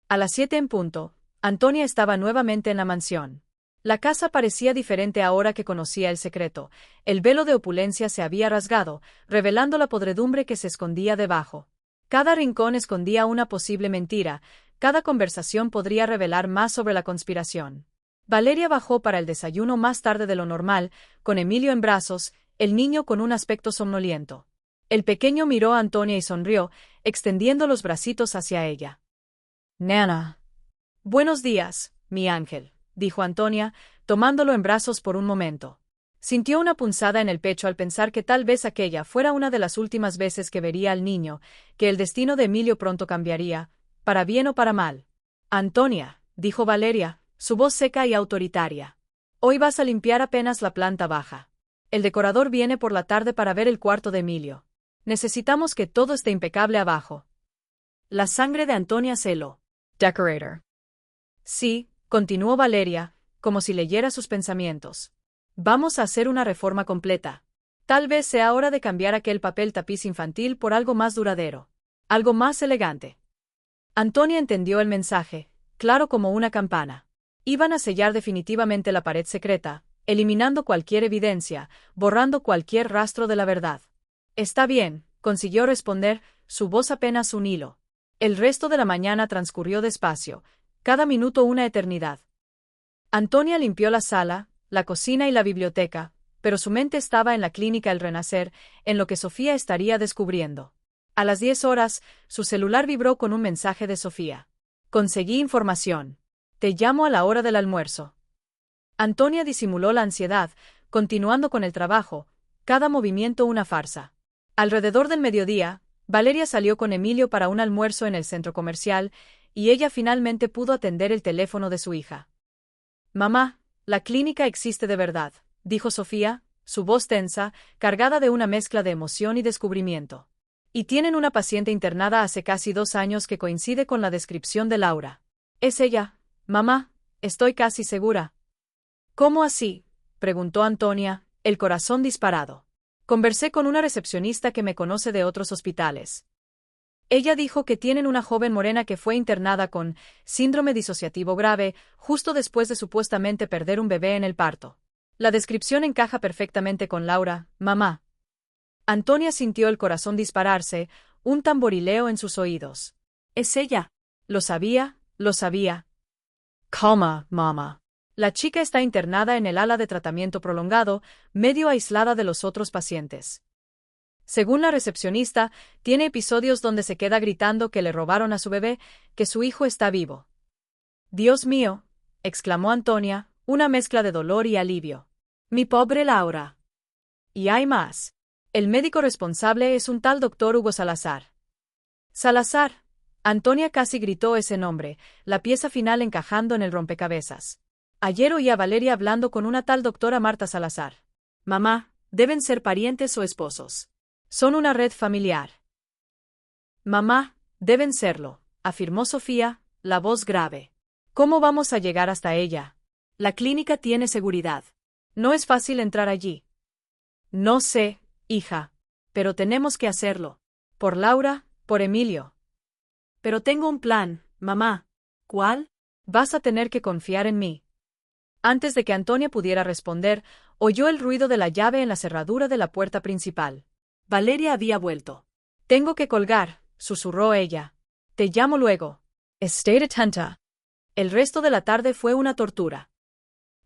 A las 7 en punto, Antonia estaba nuevamente en la mansión. La casa parecía diferente ahora que conocía el secreto. El velo de opulencia se había rasgado, revelando la podredumbre que se escondía debajo. Cada rincón escondía una posible mentira, cada conversación podría revelar más sobre la conspiración. Valeria bajó para el desayuno más tarde de lo normal, con Emilio en brazos, el niño con un aspecto somnoliento. El pequeño miró a Antonia y sonrió, extendiendo los bracitos hacia ella. «Nana». «Buenos días, mi ángel», dijo Antonia, tomándolo en brazos por un momento. Sintió una punzada en el pecho al pensar que tal vez aquella fuera una de las últimas veces que vería al niño, que el destino de Emilio pronto cambiaría, para bien o para mal. «Antonia», dijo Valeria, su voz seca y autoritaria. «Hoy vas a limpiar apenas la planta baja. El decorador viene por la tarde para ver el cuarto de Emilio. Necesitamos que todo esté impecable abajo». La sangre de Antonia se heló. «Decorator». «Sí», continuó Valeria, como si leyera sus pensamientos. «Vamos a hacer una reforma completa. Tal vez sea hora de cambiar aquel papel tapiz infantil por algo más duradero. Algo más elegante». Antonia entendió el mensaje, claro como una campana. Iban a sellar definitivamente la pared secreta, eliminando cualquier evidencia, borrando cualquier rastro de la verdad. «Está bien», consiguió responder, su voz apenas un hilo. El resto de la mañana transcurrió despacio, cada minuto una eternidad. Antonia limpió la sala, la cocina y la biblioteca, pero su mente estaba en la clínica El Renacer, en lo que Sofía estaría descubriendo. A las 10 horas, su celular vibró con un mensaje de Sofía. «Conseguí información. Te llamo a la hora del almuerzo». Antonia disimuló la ansiedad, continuando con el trabajo, cada movimiento una farsa. Alrededor del mediodía, Valeria salió con Emilio para un almuerzo en el centro comercial, y ella finalmente pudo atender el teléfono de su hija. «Mamá, la clínica existe de verdad», dijo Sofía, su voz tensa, cargada de una mezcla de emoción y descubrimiento. «Y tienen una paciente internada hace casi 2 años que coincide con la descripción de Laura. Es ella, mamá, estoy casi segura». «¿Cómo así?», preguntó Antonia, el corazón disparado. «Conversé con una recepcionista que me conoce de otros hospitales. Ella dijo que tienen una joven morena que fue internada con síndrome disociativo grave, justo después de supuestamente perder un bebé en el parto. La descripción encaja perfectamente con Laura, mamá». Antonia sintió el corazón dispararse, un tamborileo en sus oídos. «Es ella». Lo sabía, lo sabía». «Calma, mamá. La chica está internada en el ala de tratamiento prolongado, medio aislada de los otros pacientes. Según la recepcionista, tiene episodios donde se queda gritando que le robaron a su bebé, que su hijo está vivo». «Dios mío», exclamó Antonia, una mezcla de dolor y alivio. «Mi pobre Laura». «Y hay más. El médico responsable es un tal doctor Hugo Salazar». «Salazar». Antonia casi gritó ese nombre, la pieza final encajando en el rompecabezas. Ayer oí a Valeria hablando con una tal doctora Marta Salazar. «Mamá, deben ser parientes o esposos. Son una red familiar». «Mamá, deben serlo», afirmó Sofía, la voz grave. «¿Cómo vamos a llegar hasta ella? La clínica tiene seguridad. No es fácil entrar allí». «No sé, hija. Pero tenemos que hacerlo. Por Laura, por Emilio». «Pero tengo un plan, mamá». «¿Cuál?» «Vas a tener que confiar en mí». Antes de que Antonia pudiera responder, oyó el ruido de la llave en la cerradura de la puerta principal. Valeria había vuelto. «Tengo que colgar», susurró ella. «Te llamo luego». «Estate atenta». El resto de la tarde fue una tortura.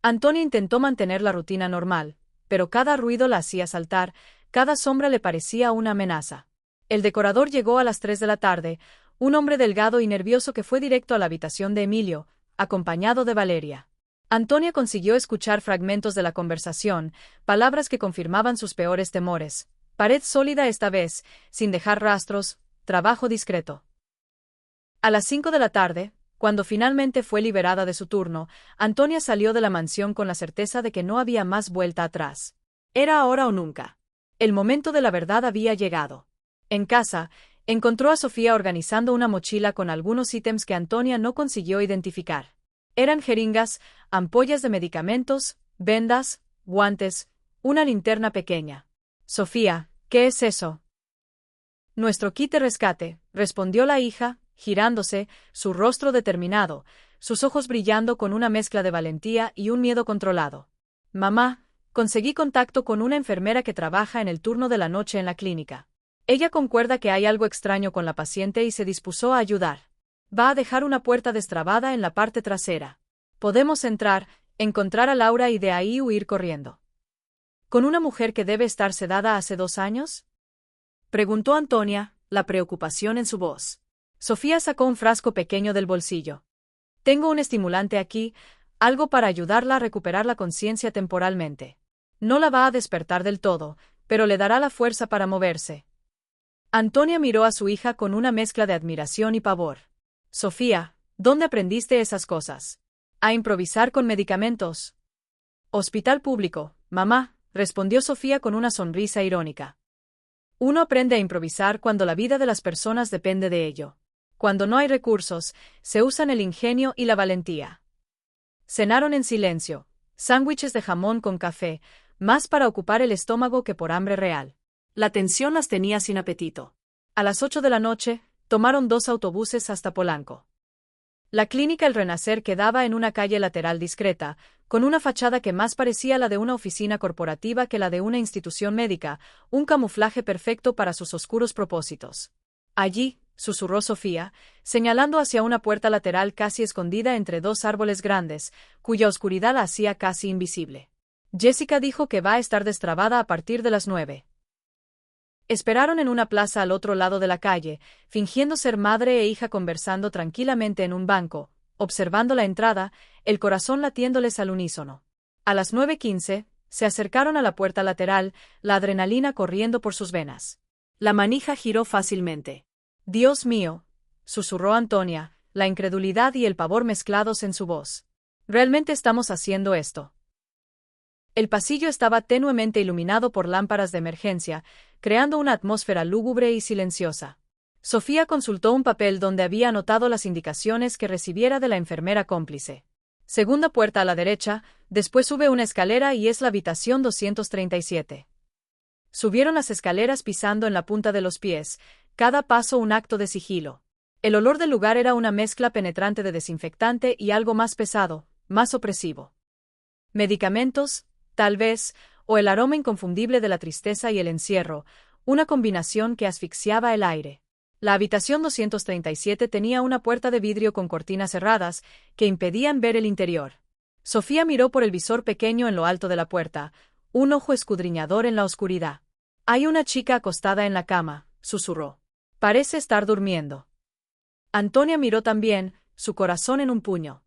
Antonia intentó mantener la rutina normal, pero cada ruido la hacía saltar, cada sombra le parecía una amenaza. El decorador llegó a las 3 de la tarde, un hombre delgado y nervioso que fue directo a la habitación de Emilio, acompañado de Valeria. Antonia consiguió escuchar fragmentos de la conversación, palabras que confirmaban sus peores temores. Pared sólida esta vez, sin dejar rastros, trabajo discreto. A las 5 de la tarde, cuando finalmente fue liberada de su turno, Antonia salió de la mansión con la certeza de que no había más vuelta atrás. Era ahora o nunca. El momento de la verdad había llegado. En casa, encontró a Sofía organizando una mochila con algunos ítems que Antonia no consiguió identificar. Eran jeringas, ampollas de medicamentos, vendas, guantes, una linterna pequeña. Sofía, ¿qué es eso? Nuestro kit de rescate, respondió la hija, girándose, su rostro determinado, sus ojos brillando con una mezcla de valentía y un miedo controlado. Mamá, conseguí contacto con una enfermera que trabaja en el turno de la noche en la clínica. Ella concuerda que hay algo extraño con la paciente y se dispuso a ayudar. Va a dejar una puerta destrabada en la parte trasera. Podemos entrar, encontrar a Laura y de ahí huir corriendo. ¿Con una mujer que debe estar sedada hace 2 años? Preguntó Antonia, la preocupación en su voz. Sofía sacó un frasco pequeño del bolsillo. Tengo un estimulante aquí, algo para ayudarla a recuperar la conciencia temporalmente. No la va a despertar del todo, pero le dará la fuerza para moverse. Antonia miró a su hija con una mezcla de admiración y pavor. Sofía, ¿dónde aprendiste esas cosas? A improvisar con medicamentos. Hospital público, mamá, respondió Sofía con una sonrisa irónica. Uno aprende a improvisar cuando la vida de las personas depende de ello. Cuando no hay recursos, se usan el ingenio y la valentía. Cenaron en silencio, sándwiches de jamón con café, más para ocupar el estómago que por hambre real. La tensión las tenía sin apetito. A las 8 de la noche, tomaron 2 autobuses hasta Polanco. La clínica El Renacer quedaba en una calle lateral discreta, con una fachada que más parecía la de una oficina corporativa que la de una institución médica, un camuflaje perfecto para sus oscuros propósitos. Allí, susurró Sofía, señalando hacia una puerta lateral casi escondida entre 2 árboles grandes, cuya oscuridad la hacía casi invisible. Jessica dijo que va a estar destrabada a partir de las 9. Esperaron en una plaza al otro lado de la calle, fingiendo ser madre e hija conversando tranquilamente en un banco, observando la entrada, el corazón latiéndoles al unísono. A las 9:15, se acercaron a la puerta lateral, la adrenalina corriendo por sus venas. La manija giró fácilmente. Dios mío, susurró Antonia, la incredulidad y el pavor mezclados en su voz. ¿Realmente estamos haciendo esto? El pasillo estaba tenuemente iluminado por lámparas de emergencia, creando una atmósfera lúgubre y silenciosa. Sofía consultó un papel donde había anotado las indicaciones que recibiera de la enfermera cómplice. Segunda puerta a la derecha, después sube una escalera y es la habitación 237. Subieron las escaleras pisando en la punta de los pies, cada paso un acto de sigilo. El olor del lugar era una mezcla penetrante de desinfectante y algo más pesado, más opresivo. Medicamentos, tal vez, o el aroma inconfundible de la tristeza y el encierro, una combinación que asfixiaba el aire. La habitación 237 tenía una puerta de vidrio con cortinas cerradas, que impedían ver el interior. Sofía miró por el visor pequeño en lo alto de la puerta, un ojo escudriñador en la oscuridad. Hay una chica acostada en la cama, susurró. Parece estar durmiendo. Antonia miró también, su corazón en un puño.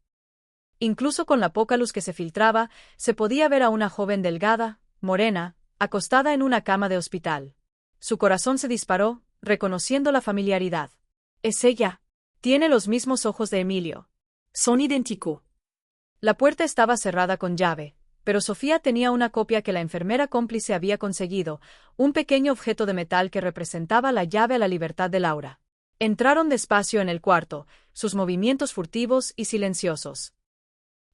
Incluso con la poca luz que se filtraba, se podía ver a una joven delgada, morena, acostada en una cama de hospital. Su corazón se disparó, reconociendo la familiaridad. Es ella. Tiene los mismos ojos de Emilio. Son idénticos. La puerta estaba cerrada con llave, pero Sofía tenía una copia que la enfermera cómplice había conseguido, un pequeño objeto de metal que representaba la llave a la libertad de Laura. Entraron despacio en el cuarto, sus movimientos furtivos y silenciosos.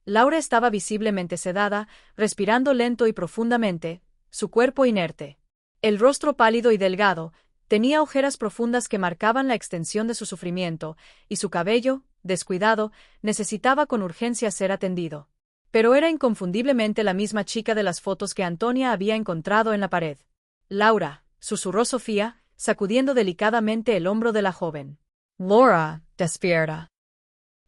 Laura estaba visiblemente sedada, respirando lento y profundamente, su cuerpo inerte. El rostro pálido y delgado, tenía ojeras profundas que marcaban la extensión de su sufrimiento, y su cabello, descuidado, necesitaba con urgencia ser atendido. Pero era inconfundiblemente la misma chica de las fotos que Antonia había encontrado en la pared. Laura, susurró Sofía, sacudiendo delicadamente el hombro de la joven. Laura, despierta.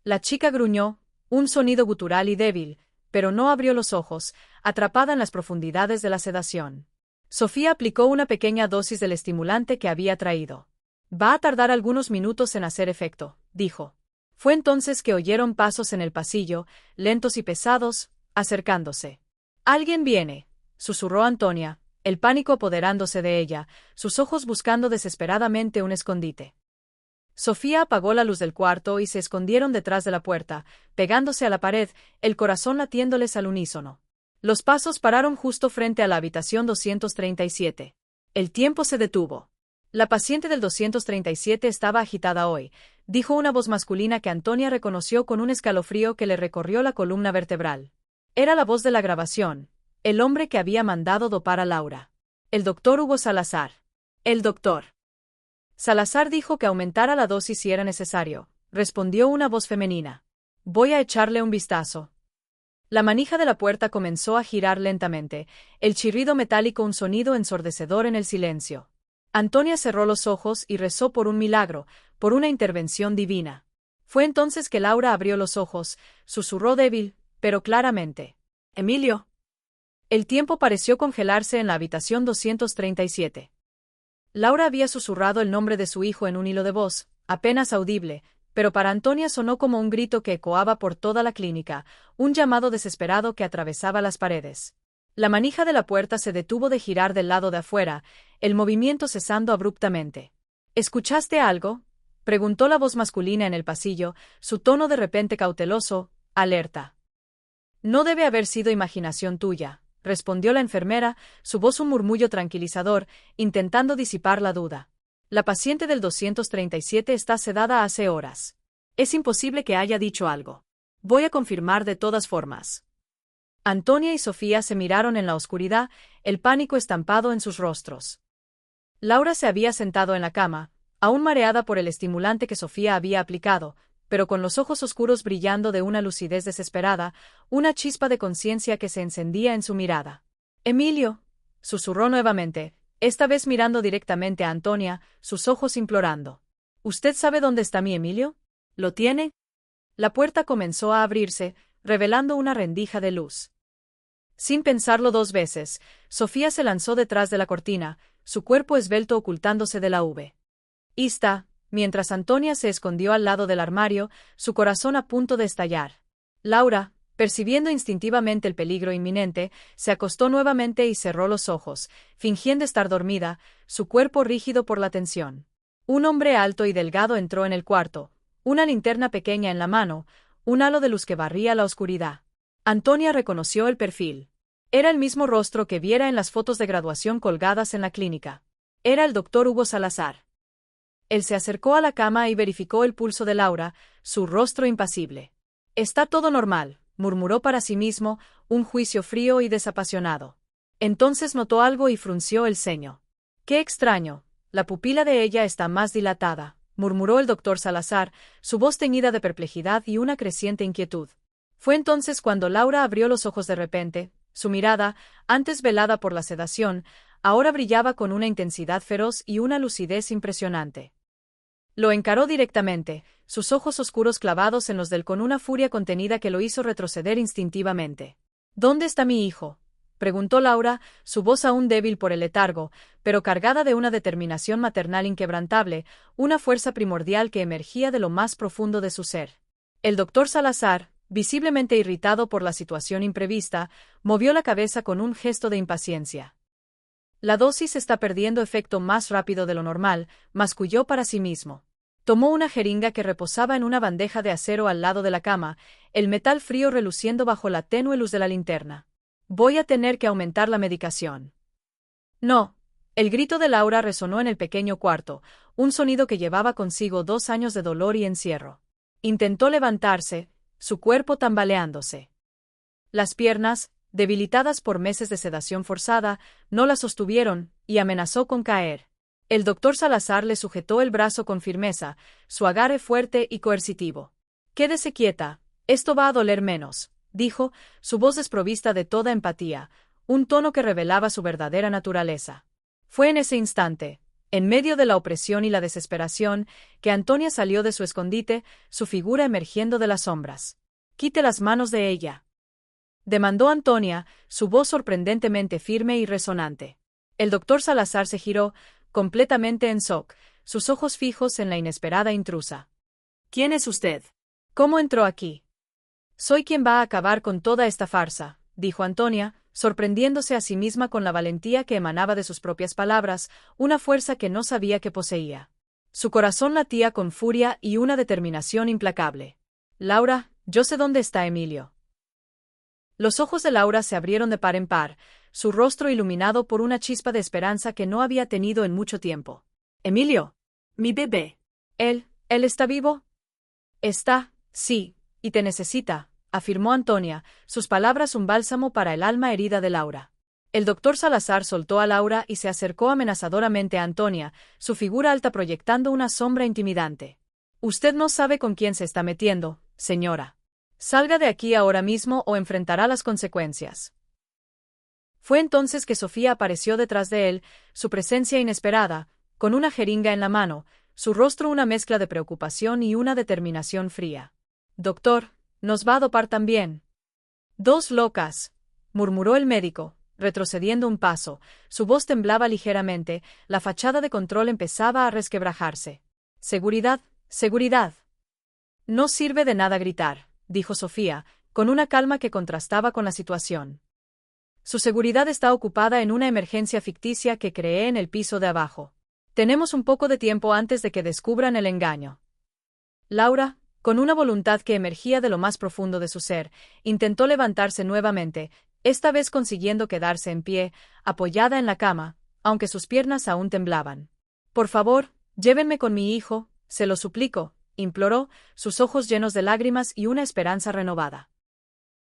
La chica gruñó, un sonido gutural y débil, pero no abrió los ojos, atrapada en las profundidades de la sedación. Sofía aplicó una pequeña dosis del estimulante que había traído. Va a tardar algunos minutos en hacer efecto, dijo. Fue entonces que oyeron pasos en el pasillo, lentos y pesados, acercándose. Alguien viene, susurró Antonia, el pánico apoderándose de ella, sus ojos buscando desesperadamente un escondite. Sofía apagó la luz del cuarto y se escondieron detrás de la puerta, pegándose a la pared, el corazón latiéndoles al unísono. Los pasos pararon justo frente a la habitación 237. El tiempo se detuvo. La paciente del 237 estaba agitada hoy, dijo una voz masculina que Antonia reconoció con un escalofrío que le recorrió la columna vertebral. Era la voz de la grabación, el hombre que había mandado dopar a Laura. El doctor Hugo Salazar. El doctor Salazar dijo que aumentara la dosis si era necesario, respondió una voz femenina. Voy a echarle un vistazo. La manija de la puerta comenzó a girar lentamente, el chirrido metálico un sonido ensordecedor en el silencio. Antonia cerró los ojos y rezó por un milagro, por una intervención divina. Fue entonces que Laura abrió los ojos, susurró débil, pero claramente. Emilio. El tiempo pareció congelarse en la habitación 237. Laura había susurrado el nombre de su hijo en un hilo de voz, apenas audible, pero para Antonia sonó como un grito que ecoaba por toda la clínica, un llamado desesperado que atravesaba las paredes. La manija de la puerta se detuvo de girar del lado de afuera, el movimiento cesando abruptamente. ¿Escuchaste algo?, preguntó la voz masculina en el pasillo, su tono de repente cauteloso, alerta. No debe haber sido imaginación tuya, respondió la enfermera, su voz un murmullo tranquilizador, intentando disipar la duda. La paciente del 237 está sedada hace horas. Es imposible que haya dicho algo. Voy a confirmar de todas formas. Antonia y Sofía se miraron en la oscuridad, el pánico estampado en sus rostros. Laura se había sentado en la cama, aún mareada por el estimulante que Sofía había aplicado, pero con los ojos oscuros brillando de una lucidez desesperada, una chispa de conciencia que se encendía en su mirada. Emilio, susurró nuevamente, esta vez mirando directamente a Antonia, sus ojos implorando. ¿Usted sabe dónde está mi Emilio? ¿Lo tiene? La puerta comenzó a abrirse, revelando una rendija de luz. Sin pensarlo dos veces, Sofía se lanzó detrás de la cortina, su cuerpo esbelto ocultándose de la V. Ista, mientras Antonia se escondió al lado del armario, su corazón a punto de estallar. Laura, percibiendo instintivamente el peligro inminente, se acostó nuevamente y cerró los ojos, fingiendo estar dormida, su cuerpo rígido por la tensión. Un hombre alto y delgado entró en el cuarto, una linterna pequeña en la mano, un halo de luz que barría la oscuridad. Antonia reconoció el perfil. Era el mismo rostro que viera en las fotos de graduación colgadas en la clínica. Era el doctor Hugo Salazar. Él se acercó a la cama y verificó el pulso de Laura, su rostro impasible. Está todo normal, murmuró para sí mismo, un juicio frío y desapasionado. Entonces notó algo y frunció el ceño. ¡Qué extraño! La pupila de ella está más dilatada, murmuró el doctor Salazar, su voz teñida de perplejidad y una creciente inquietud. Fue entonces cuando Laura abrió los ojos de repente, su mirada, antes velada por la sedación, ahora brillaba con una intensidad feroz y una lucidez impresionante. Lo encaró directamente, sus ojos oscuros clavados en los de él con una furia contenida que lo hizo retroceder instintivamente. ¿Dónde está mi hijo?, preguntó Laura, su voz aún débil por el letargo, pero cargada de una determinación maternal inquebrantable, una fuerza primordial que emergía de lo más profundo de su ser. El doctor Salazar, visiblemente irritado por la situación imprevista, movió la cabeza con un gesto de impaciencia. La dosis está perdiendo efecto más rápido de lo normal, masculló para sí mismo. Tomó una jeringa que reposaba en una bandeja de acero al lado de la cama, el metal frío reluciendo bajo la tenue luz de la linterna. Voy a tener que aumentar la medicación. No. El grito de Laura resonó en el pequeño cuarto, un sonido que llevaba consigo 2 años de dolor y encierro. Intentó levantarse, su cuerpo tambaleándose. Las piernas, debilitadas por meses de sedación forzada, no la sostuvieron, y amenazó con caer. El doctor Salazar le sujetó el brazo con firmeza, su agarre fuerte y coercitivo. Quédese quieta, esto va a doler menos, dijo, su voz desprovista de toda empatía, un tono que revelaba su verdadera naturaleza. Fue en ese instante, en medio de la opresión y la desesperación, que Antonia salió de su escondite, su figura emergiendo de las sombras. «Quite las manos de ella», demandó Antonia, su voz sorprendentemente firme y resonante. El doctor Salazar se giró, completamente en shock, sus ojos fijos en la inesperada intrusa. «¿Quién es usted? ¿Cómo entró aquí?» «Soy quien va a acabar con toda esta farsa», dijo Antonia, sorprendiéndose a sí misma con la valentía que emanaba de sus propias palabras, una fuerza que no sabía que poseía. Su corazón latía con furia y una determinación implacable. Laura, yo sé dónde está Emilio. Los ojos de Laura se abrieron de par en par, su rostro iluminado por una chispa de esperanza que no había tenido en mucho tiempo. Emilio. Mi bebé. ¿Él está vivo? Está, sí, y te necesita, afirmó Antonia, sus palabras un bálsamo para el alma herida de Laura. El doctor Salazar soltó a Laura y se acercó amenazadoramente a Antonia, su figura alta proyectando una sombra intimidante. Usted no sabe con quién se está metiendo, señora. Salga de aquí ahora mismo o enfrentará las consecuencias. Fue entonces que Sofía apareció detrás de él, su presencia inesperada, con una jeringa en la mano, su rostro una mezcla de preocupación y una determinación fría. Doctor, ¿nos va a dopar también? Dos locas, murmuró el médico, retrocediendo un paso, su voz temblaba ligeramente, la fachada de control empezaba a resquebrajarse. Seguridad, seguridad. No sirve de nada gritar, dijo Sofía, con una calma que contrastaba con la situación. Su seguridad está ocupada en una emergencia ficticia que creé en el piso de abajo. Tenemos un poco de tiempo antes de que descubran el engaño. Laura, con una voluntad que emergía de lo más profundo de su ser, intentó levantarse nuevamente, esta vez consiguiendo quedarse en pie, apoyada en la cama, aunque sus piernas aún temblaban. Por favor, llévenme con mi hijo, se lo suplico, imploró, sus ojos llenos de lágrimas y una esperanza renovada.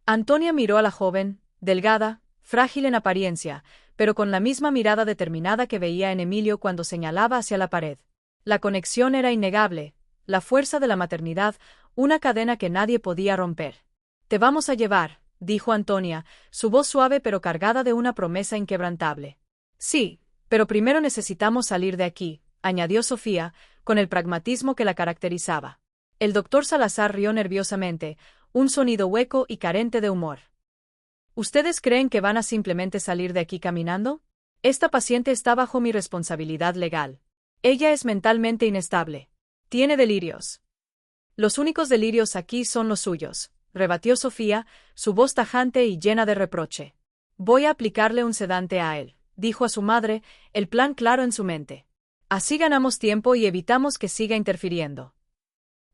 Antonia miró a la joven, delgada, frágil en apariencia, pero con la misma mirada determinada que veía en Emilio cuando señalaba hacia la pared. La conexión era innegable, la fuerza de la maternidad, una cadena que nadie podía romper. Te vamos a llevar, dijo Antonia, su voz suave pero cargada de una promesa inquebrantable. Sí, pero primero necesitamos salir de aquí, añadió Sofía, con el pragmatismo que la caracterizaba. El doctor Salazar rió nerviosamente, un sonido hueco y carente de humor. ¿Ustedes creen que van a simplemente salir de aquí caminando? Esta paciente está bajo mi responsabilidad legal. Ella es mentalmente inestable. Tiene delirios. Los únicos delirios aquí son los suyos, rebatió Sofía, su voz tajante y llena de reproche. Voy a aplicarle un sedante a él, dijo a su madre, el plan claro en su mente. Así ganamos tiempo y evitamos que siga interfiriendo.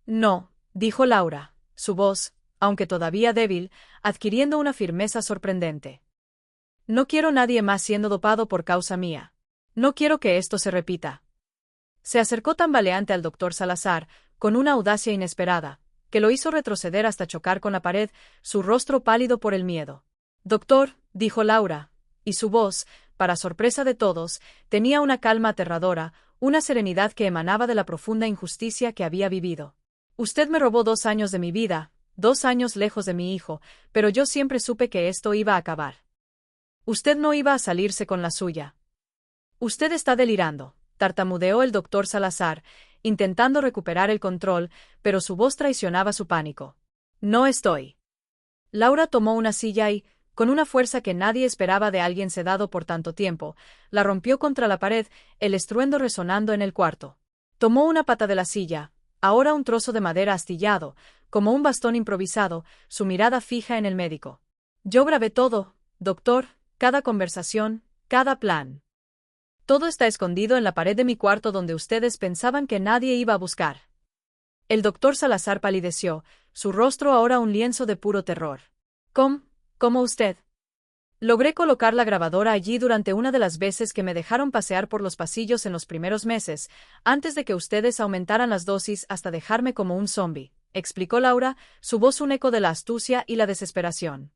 No, dijo Laura, su voz, aunque todavía débil, adquiriendo una firmeza sorprendente. No quiero nadie más siendo dopado por causa mía. No quiero que esto se repita. Se acercó tambaleante al doctor Salazar, con una audacia inesperada, que lo hizo retroceder hasta chocar con la pared, su rostro pálido por el miedo. Doctor, dijo Laura, y su voz, para sorpresa de todos, tenía una calma aterradora, una serenidad que emanaba de la profunda injusticia que había vivido. Usted me robó 2 años de mi vida, 2 años lejos de mi hijo, pero yo siempre supe que esto iba a acabar. Usted no iba a salirse con la suya. Usted está delirando, tartamudeó el doctor Salazar, intentando recuperar el control, pero su voz traicionaba su pánico. No estoy. Laura tomó una silla y, con una fuerza que nadie esperaba de alguien sedado por tanto tiempo, la rompió contra la pared, el estruendo resonando en el cuarto. Tomó una pata de la silla, ahora un trozo de madera astillado, como un bastón improvisado, su mirada fija en el médico. Yo grabé todo, doctor, cada conversación, cada plan. Todo está escondido en la pared de mi cuarto donde ustedes pensaban que nadie iba a buscar. El doctor Salazar palideció, su rostro ahora un lienzo de puro terror. ¿Cómo usted? Logré colocar la grabadora allí durante una de las veces que me dejaron pasear por los pasillos en los primeros meses, antes de que ustedes aumentaran las dosis hasta dejarme como un zombi, explicó Laura, su voz un eco de la astucia y la desesperación.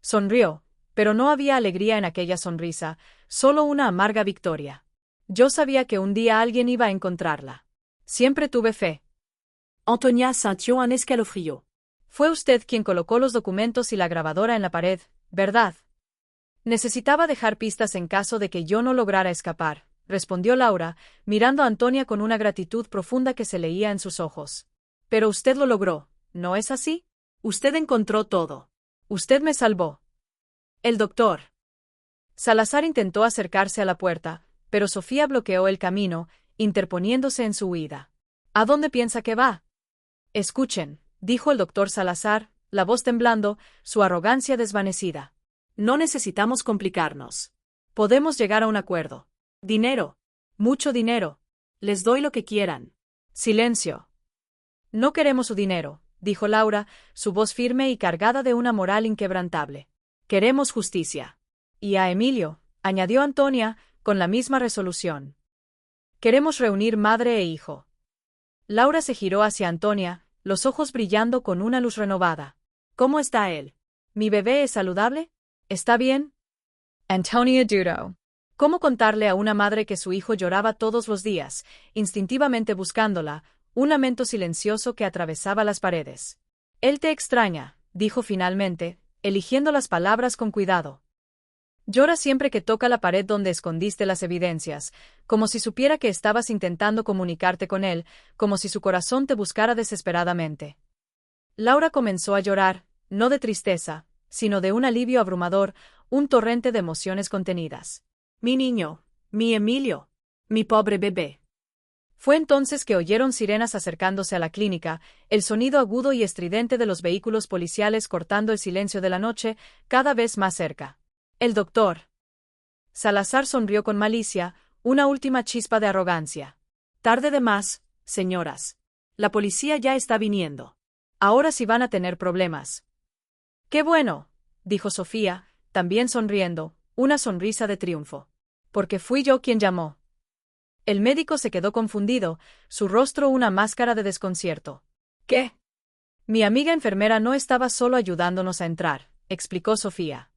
Sonrió, pero no había alegría en aquella sonrisa, solo una amarga victoria. Yo sabía que un día alguien iba a encontrarla. Siempre tuve fe. Antonia sintió un escalofrío. Fue usted quien colocó los documentos y la grabadora en la pared, ¿verdad? Necesitaba dejar pistas en caso de que yo no lograra escapar, respondió Laura, mirando a Antonia con una gratitud profunda que se leía en sus ojos. Pero usted lo logró, ¿no es así? Usted encontró todo. Usted me salvó. El doctor Salazar intentó acercarse a la puerta, pero Sofía bloqueó el camino, interponiéndose en su huida. ¿A dónde piensa que va? Escuchen, dijo el doctor Salazar, la voz temblando, su arrogancia desvanecida. No necesitamos complicarnos. Podemos llegar a un acuerdo. Dinero. Mucho dinero. Les doy lo que quieran. Silencio. No queremos su dinero, dijo Laura, su voz firme y cargada de una moral inquebrantable. Queremos justicia. Y a Emilio, añadió Antonia, con la misma resolución. Queremos reunir madre e hijo. Laura se giró hacia Antonia, los ojos brillando con una luz renovada. ¿Cómo está él? ¿Mi bebé es saludable? ¿Está bien? Antonia dudó. ¿Cómo contarle a una madre que su hijo lloraba todos los días, instintivamente buscándola, un lamento silencioso que atravesaba las paredes? Él te extraña, dijo finalmente, eligiendo las palabras con cuidado. Llora siempre que toca la pared donde escondiste las evidencias, como si supiera que estabas intentando comunicarte con él, como si su corazón te buscara desesperadamente. Laura comenzó a llorar, no de tristeza, sino de un alivio abrumador, un torrente de emociones contenidas. Mi niño, mi Emilio, mi pobre bebé. Fue entonces que oyeron sirenas acercándose a la clínica, el sonido agudo y estridente de los vehículos policiales cortando el silencio de la noche, cada vez más cerca. El doctor. Salazar sonrió con malicia, una última chispa de arrogancia. Tarde de más, señoras. La policía ya está viniendo. Ahora sí van a tener problemas. ¡Qué bueno!, dijo Sofía, también sonriendo, una sonrisa de triunfo. Porque fui yo quien llamó. El médico se quedó confundido, su rostro una máscara de desconcierto. ¿Qué? Mi amiga enfermera no estaba solo ayudándonos a entrar, explicó Sofía.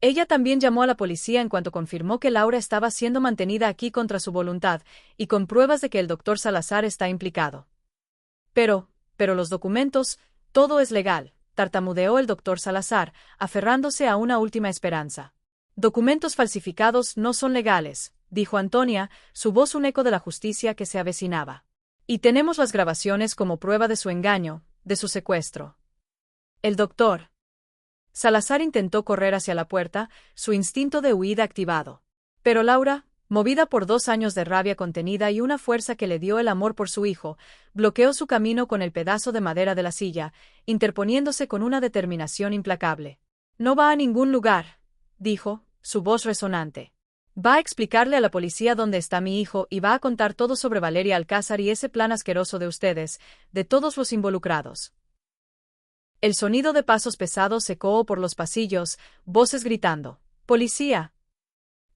Ella también llamó a la policía en cuanto confirmó que Laura estaba siendo mantenida aquí contra su voluntad, y con pruebas de que el doctor Salazar está implicado. Pero los documentos, todo es legal, tartamudeó el doctor Salazar, aferrándose a una última esperanza. Documentos falsificados no son legales, dijo Antonia, su voz un eco de la justicia que se avecinaba. Y tenemos las grabaciones como prueba de su engaño, de su secuestro. El doctor Salazar intentó correr hacia la puerta, su instinto de huida activado. Pero Laura, movida por 2 años de rabia contenida y una fuerza que le dio el amor por su hijo, bloqueó su camino con el pedazo de madera de la silla, interponiéndose con una determinación implacable. No va a ningún lugar, dijo, su voz resonante. Va a explicarle a la policía dónde está mi hijo y va a contar todo sobre Valeria Alcázar y ese plan asqueroso de ustedes, de todos los involucrados. El sonido de pasos pesados ecoó por los pasillos, voces gritando. ¡Policía!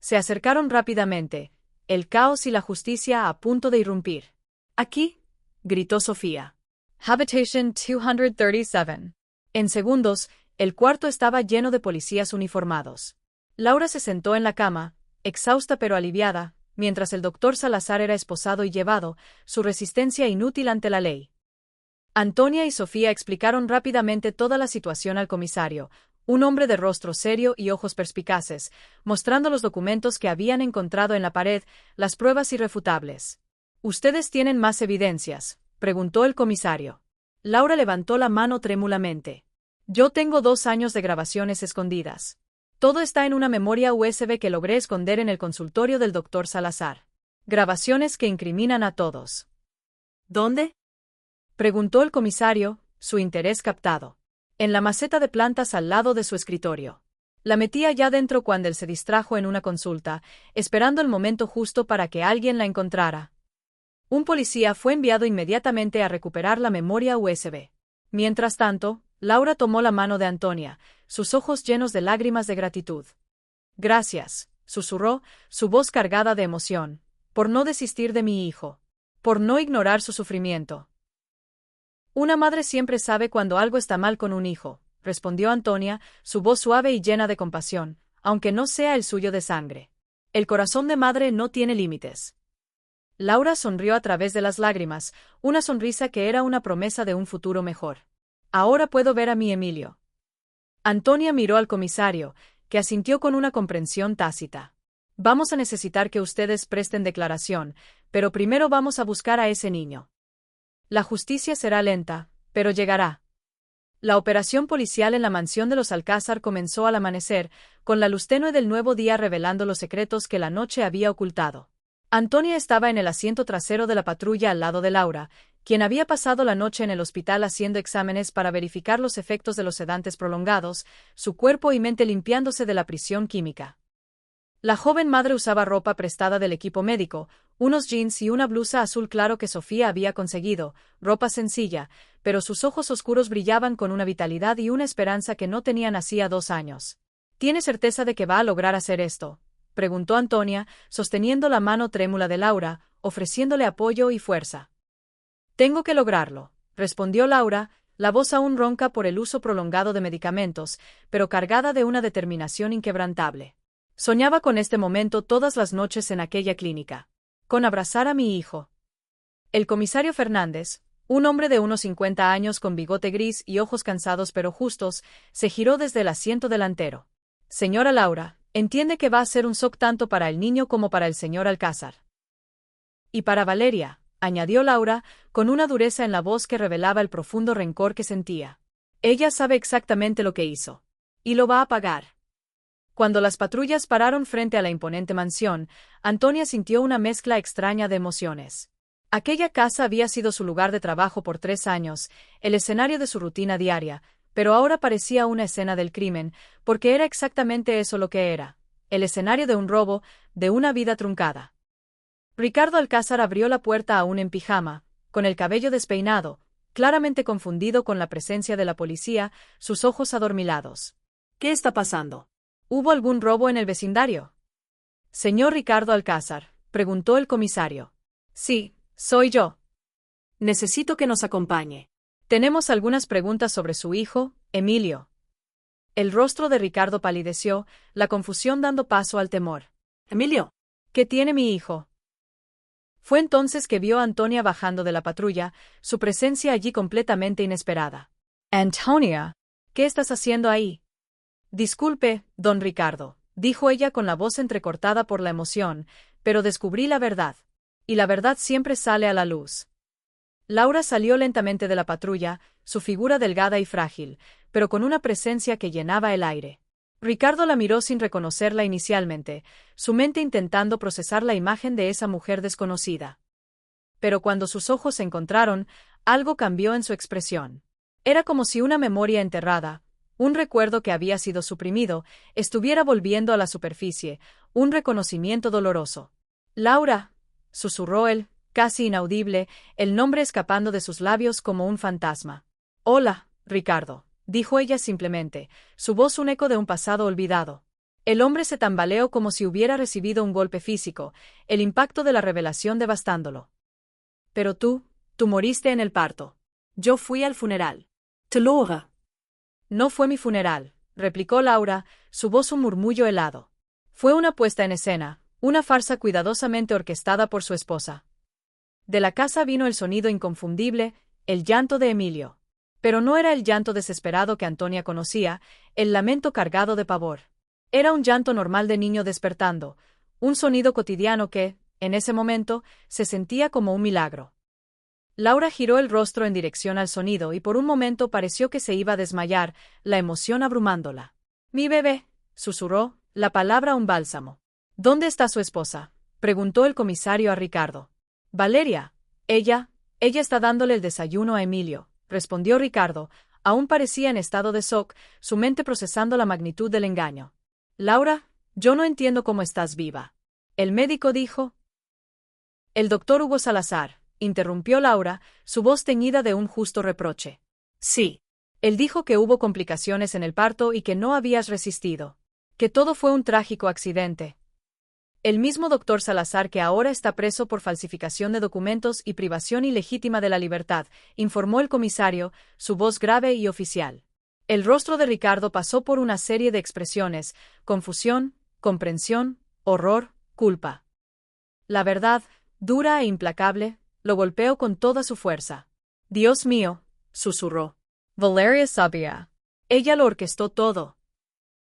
Se acercaron rápidamente, el caos y la justicia a punto de irrumpir. ¡Aquí!, gritó Sofía. Habitation 237. En segundos, el cuarto estaba lleno de policías uniformados. Laura se sentó en la cama, exhausta pero aliviada, mientras el doctor Salazar era esposado y llevado, su resistencia inútil ante la ley. Antonia y Sofía explicaron rápidamente toda la situación al comisario, un hombre de rostro serio y ojos perspicaces, mostrando los documentos que habían encontrado en la pared, las pruebas irrefutables. ¿Ustedes tienen más evidencias?, preguntó el comisario. Laura levantó la mano trémulamente. Yo tengo 2 años de grabaciones escondidas. Todo está en una memoria USB que logré esconder en el consultorio del doctor Salazar. Grabaciones que incriminan a todos. ¿Dónde?, preguntó el comisario, su interés captado. En la maceta de plantas al lado de su escritorio. La metía ya dentro cuando él se distrajo en una consulta, esperando el momento justo para que alguien la encontrara. Un policía fue enviado inmediatamente a recuperar la memoria USB. Mientras tanto, Laura tomó la mano de Antonia, sus ojos llenos de lágrimas de gratitud. Gracias, susurró, su voz cargada de emoción, por no desistir de mi hijo. Por no ignorar su sufrimiento. Una madre siempre sabe cuando algo está mal con un hijo, respondió Antonia, su voz suave y llena de compasión, aunque no sea el suyo de sangre. El corazón de madre no tiene límites. Laura sonrió a través de las lágrimas, una sonrisa que era una promesa de un futuro mejor. Ahora puedo ver a mi Emilio. Antonia miró al comisario, que asintió con una comprensión tácita. Vamos a necesitar que ustedes presten declaración, pero primero vamos a buscar a ese niño. La justicia será lenta, pero llegará. La operación policial en la mansión de los Alcázar comenzó al amanecer, con la luz tenue del nuevo día revelando los secretos que la noche había ocultado. Antonia estaba en el asiento trasero de la patrulla al lado de Laura, quien había pasado la noche en el hospital haciendo exámenes para verificar los efectos de los sedantes prolongados, su cuerpo y mente limpiándose de la prisión química. La joven madre usaba ropa prestada del equipo médico, unos jeans y una blusa azul claro que Sofía había conseguido, ropa sencilla, pero sus ojos oscuros brillaban con una vitalidad y una esperanza que no tenían hacía 2 años. ¿Tiene certeza de que va a lograr hacer esto?, preguntó Antonia, sosteniendo la mano trémula de Laura, ofreciéndole apoyo y fuerza. Tengo que lograrlo, respondió Laura, la voz aún ronca por el uso prolongado de medicamentos, pero cargada de una determinación inquebrantable. Soñaba con este momento todas las noches en aquella clínica. Con abrazar a mi hijo. El comisario Fernández, un hombre de unos 50 años con bigote gris y ojos cansados pero justos, se giró desde el asiento delantero. Señora Laura, entiende que va a ser un shock tanto para el niño como para el señor Alcázar. Y para Valeria, añadió Laura, con una dureza en la voz que revelaba el profundo rencor que sentía. Ella sabe exactamente lo que hizo. Y lo va a pagar. Cuando las patrullas pararon frente a la imponente mansión, Antonia sintió una mezcla extraña de emociones. Aquella casa había sido su lugar de trabajo por 3 años, el escenario de su rutina diaria, pero ahora parecía una escena del crimen, porque era exactamente eso lo que era, el escenario de un robo, de una vida truncada. Ricardo Alcázar abrió la puerta aún en pijama, con el cabello despeinado, claramente confundido con la presencia de la policía, sus ojos adormilados. ¿Qué está pasando? ¿Hubo algún robo en el vecindario? Señor Ricardo Alcázar, preguntó el comisario. Sí, soy yo. Necesito que nos acompañe. Tenemos algunas preguntas sobre su hijo, Emilio. El rostro de Ricardo palideció, la confusión dando paso al temor. Emilio, ¿qué tiene mi hijo? Fue entonces que vio a Antonia bajando de la patrulla, su presencia allí completamente inesperada. Antonia, ¿qué estás haciendo ahí? Disculpe, don Ricardo, dijo ella con la voz entrecortada por la emoción, pero descubrí la verdad. Y la verdad siempre sale a la luz. Laura salió lentamente de la patrulla, su figura delgada y frágil, pero con una presencia que llenaba el aire. Ricardo la miró sin reconocerla inicialmente, su mente intentando procesar la imagen de esa mujer desconocida. Pero cuando sus ojos se encontraron, algo cambió en su expresión. Era como si una memoria enterrada, un recuerdo que había sido suprimido, estuviera volviendo a la superficie, un reconocimiento doloroso. Laura, susurró él, casi inaudible, el nombre escapando de sus labios como un fantasma. Hola, Ricardo, dijo ella simplemente, su voz un eco de un pasado olvidado. El hombre se tambaleó como si hubiera recibido un golpe físico, el impacto de la revelación devastándolo. Pero tú moriste en el parto. Yo fui al funeral. Laura. No fue mi funeral, replicó Laura, su voz un murmullo helado. Fue una puesta en escena, una farsa cuidadosamente orquestada por su esposa. De la casa vino el sonido inconfundible, el llanto de Emilio. Pero no era el llanto desesperado que Antonia conocía, el lamento cargado de pavor. Era un llanto normal de niño despertando, un sonido cotidiano que, en ese momento, se sentía como un milagro. Laura giró el rostro en dirección al sonido y por un momento pareció que se iba a desmayar, la emoción abrumándola. «Mi bebé», susurró, la palabra un bálsamo. «¿Dónde está su esposa?», preguntó el comisario a Ricardo. «Valeria. Ella está dándole el desayuno a Emilio», respondió Ricardo, aún parecía en estado de shock, su mente procesando la magnitud del engaño. «Laura, yo no entiendo cómo estás viva». El médico dijo. «El doctor Hugo Salazar», interrumpió Laura, su voz teñida de un justo reproche. «Sí. Él dijo que hubo complicaciones en el parto y que no habías resistido. Que todo fue un trágico accidente». El mismo doctor Salazar que ahora está preso por falsificación de documentos y privación ilegítima de la libertad, informó el comisario, su voz grave y oficial. El rostro de Ricardo pasó por una serie de expresiones, confusión, comprensión, horror, culpa. La verdad, dura e implacable, lo golpeó con toda su fuerza. «Dios mío», susurró. «Valeria sabía. Ella lo orquestó todo».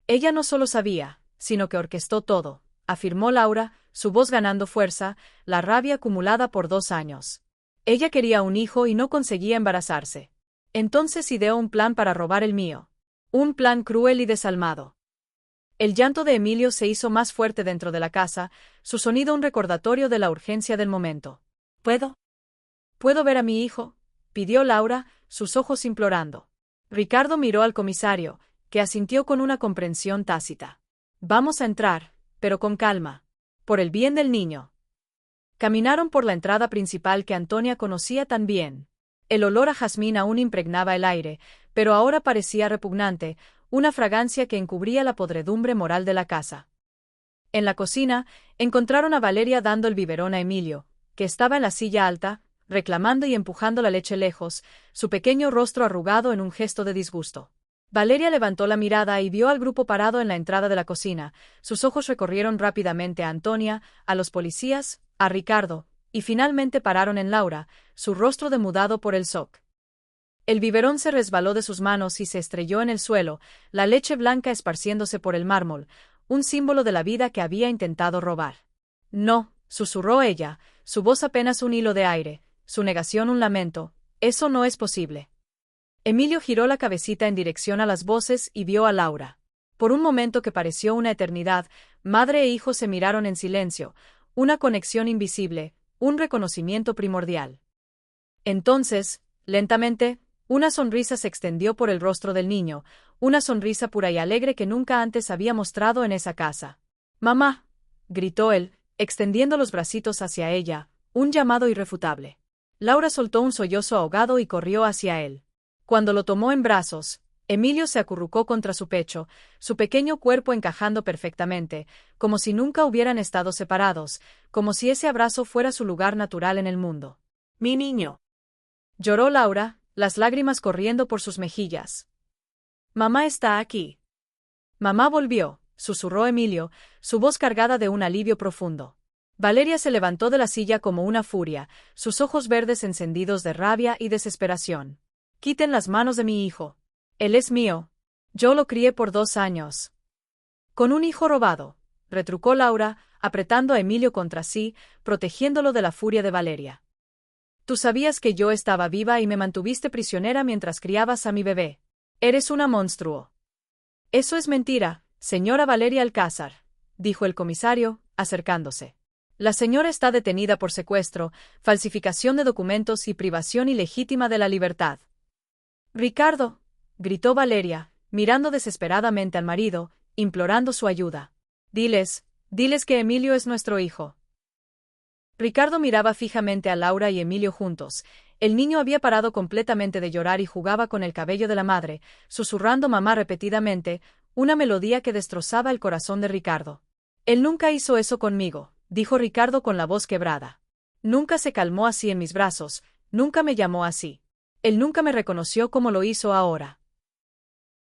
«Ella no solo sabía, sino que orquestó todo», afirmó Laura, su voz ganando fuerza, la rabia acumulada por 2 años. «Ella quería un hijo y no conseguía embarazarse. Entonces ideó un plan para robar el mío. Un plan cruel y desalmado». El llanto de Emilio se hizo más fuerte dentro de la casa, su sonido un recordatorio de la urgencia del momento. ¿Puedo ver a mi hijo?, pidió Laura, sus ojos implorando. Ricardo miró al comisario, que asintió con una comprensión tácita. «Vamos a entrar, pero con calma. Por el bien del niño». Caminaron por la entrada principal que Antonia conocía tan bien. El olor a jazmín aún impregnaba el aire, pero ahora parecía repugnante, una fragancia que encubría la podredumbre moral de la casa. En la cocina, encontraron a Valeria dando el biberón a Emilio, que estaba en la silla alta, reclamando y empujando la leche lejos, su pequeño rostro arrugado en un gesto de disgusto. Valeria levantó la mirada y vio al grupo parado en la entrada de la cocina. Sus ojos recorrieron rápidamente a Antonia, a los policías, a Ricardo, y finalmente pararon en Laura, su rostro demudado por el shock. El biberón se resbaló de sus manos y se estrelló en el suelo, la leche blanca esparciéndose por el mármol, un símbolo de la vida que había intentado robar. No, susurró ella, su voz apenas un hilo de aire, su negación un lamento, eso no es posible. Emilio giró la cabecita en dirección a las voces y vio a Laura. Por un momento que pareció una eternidad, madre e hijo se miraron en silencio, una conexión invisible, un reconocimiento primordial. Entonces, lentamente, una sonrisa se extendió por el rostro del niño, una sonrisa pura y alegre que nunca antes había mostrado en esa casa. «Mamá», gritó él, extendiendo los bracitos hacia ella, un llamado irrefutable. Laura soltó un sollozo ahogado y corrió hacia él. Cuando lo tomó en brazos, Emilio se acurrucó contra su pecho, su pequeño cuerpo encajando perfectamente, como si nunca hubieran estado separados, como si ese abrazo fuera su lugar natural en el mundo. «Mi niño», lloró Laura, las lágrimas corriendo por sus mejillas. «Mamá está aquí». «Mamá volvió», susurró Emilio, su voz cargada de un alivio profundo. Valeria se levantó de la silla como una furia, sus ojos verdes encendidos de rabia y desesperación. «Quiten las manos de mi hijo. Él es mío. Yo lo crié por 2 años». «Con un hijo robado», retrucó Laura, apretando a Emilio contra sí, protegiéndolo de la furia de Valeria. «Tú sabías que yo estaba viva y me mantuviste prisionera mientras criabas a mi bebé. Eres una monstruo». «Eso es mentira, señora Valeria Alcázar», dijo el comisario, acercándose. «La señora está detenida por secuestro, falsificación de documentos y privación ilegítima de la libertad». «Ricardo», gritó Valeria, mirando desesperadamente al marido, implorando su ayuda. Diles que Emilio es nuestro hijo». Ricardo miraba fijamente a Laura y Emilio juntos. El niño había parado completamente de llorar y jugaba con el cabello de la madre, susurrando mamá repetidamente, una melodía que destrozaba el corazón de Ricardo. «Él nunca hizo eso conmigo», dijo Ricardo con la voz quebrada. «Nunca se calmó así en mis brazos, nunca me llamó así. Él nunca me reconoció como lo hizo ahora».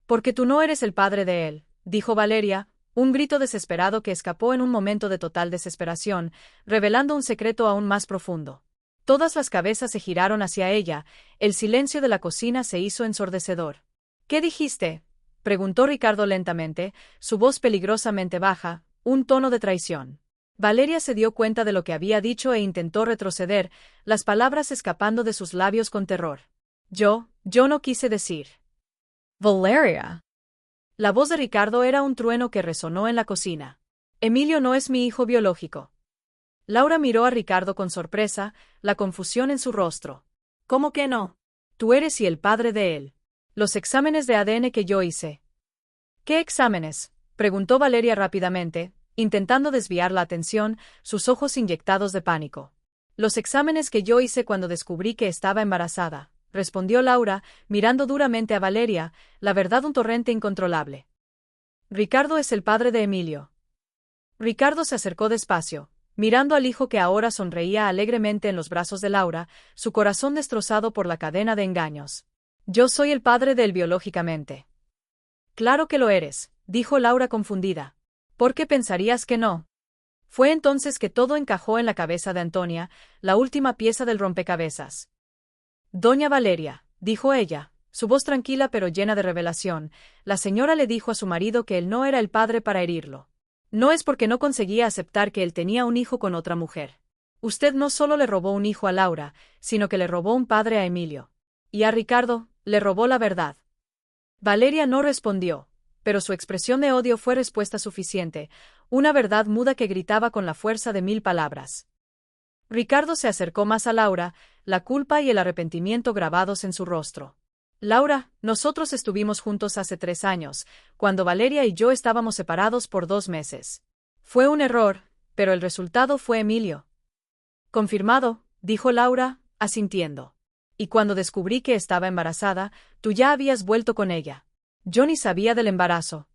«Porque tú no eres el padre de él», dijo Valeria, un grito desesperado que escapó en un momento de total desesperación, revelando un secreto aún más profundo. Todas las cabezas se giraron hacia ella, el silencio de la cocina se hizo ensordecedor. «¿Qué dijiste?», preguntó Ricardo lentamente, su voz peligrosamente baja, un tono de traición. Valeria se dio cuenta de lo que había dicho e intentó retroceder, las palabras escapando de sus labios con terror. Yo no quise decir». «Valeria». La voz de Ricardo era un trueno que resonó en la cocina. «Emilio no es mi hijo biológico». Laura miró a Ricardo con sorpresa, la confusión en su rostro. «¿Cómo que no? Tú eres y el padre de él. Los exámenes de ADN que yo hice». «¿Qué exámenes?», preguntó Valeria rápidamente, intentando desviar la atención, sus ojos inyectados de pánico. «Los exámenes que yo hice cuando descubrí que estaba embarazada», respondió Laura, mirando duramente a Valeria, la verdad un torrente incontrolable. «Ricardo es el padre de Emilio». Ricardo se acercó despacio, mirando al hijo que ahora sonreía alegremente en los brazos de Laura, su corazón destrozado por la cadena de engaños. «Yo soy el padre de él biológicamente». «Claro que lo eres», dijo Laura confundida. «¿Por qué pensarías que no?». Fue entonces que todo encajó en la cabeza de Antonia, la última pieza del rompecabezas. «Doña Valeria», dijo ella, su voz tranquila pero llena de revelación, la señora le dijo a su marido que él no era el padre para herirlo. No es porque no conseguía aceptar que él tenía un hijo con otra mujer. Usted no solo le robó un hijo a Laura, sino que le robó un padre a Emilio. Y a Ricardo, le robó la verdad. Valeria no respondió, pero su expresión de odio fue respuesta suficiente, una verdad muda que gritaba con la fuerza de 1000 palabras. Ricardo se acercó más a Laura, la culpa y el arrepentimiento grabados en su rostro. «Laura, nosotros estuvimos juntos hace 3 años, cuando Valeria y yo estábamos separados por 2 meses. Fue un error, pero el resultado fue Emilio». Confirmado, dijo Laura, asintiendo. Y cuando descubrí que estaba embarazada, tú ya habías vuelto con ella. Yo ni sabía del embarazo.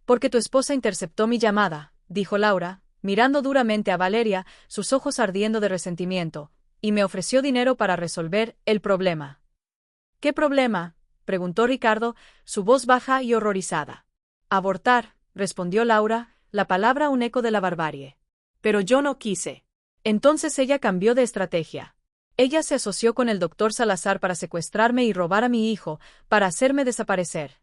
Porque tu esposa interceptó mi llamada, dijo Laura, mirando duramente a Valeria, sus ojos ardiendo de resentimiento, y me ofreció dinero para resolver el problema. ¿Qué problema?, preguntó Ricardo, su voz baja y horrorizada. Abortar, respondió Laura, la palabra un eco de la barbarie. Pero yo no quise. Entonces ella cambió de estrategia. Ella se asoció con el doctor Salazar para secuestrarme y robar a mi hijo, para hacerme desaparecer.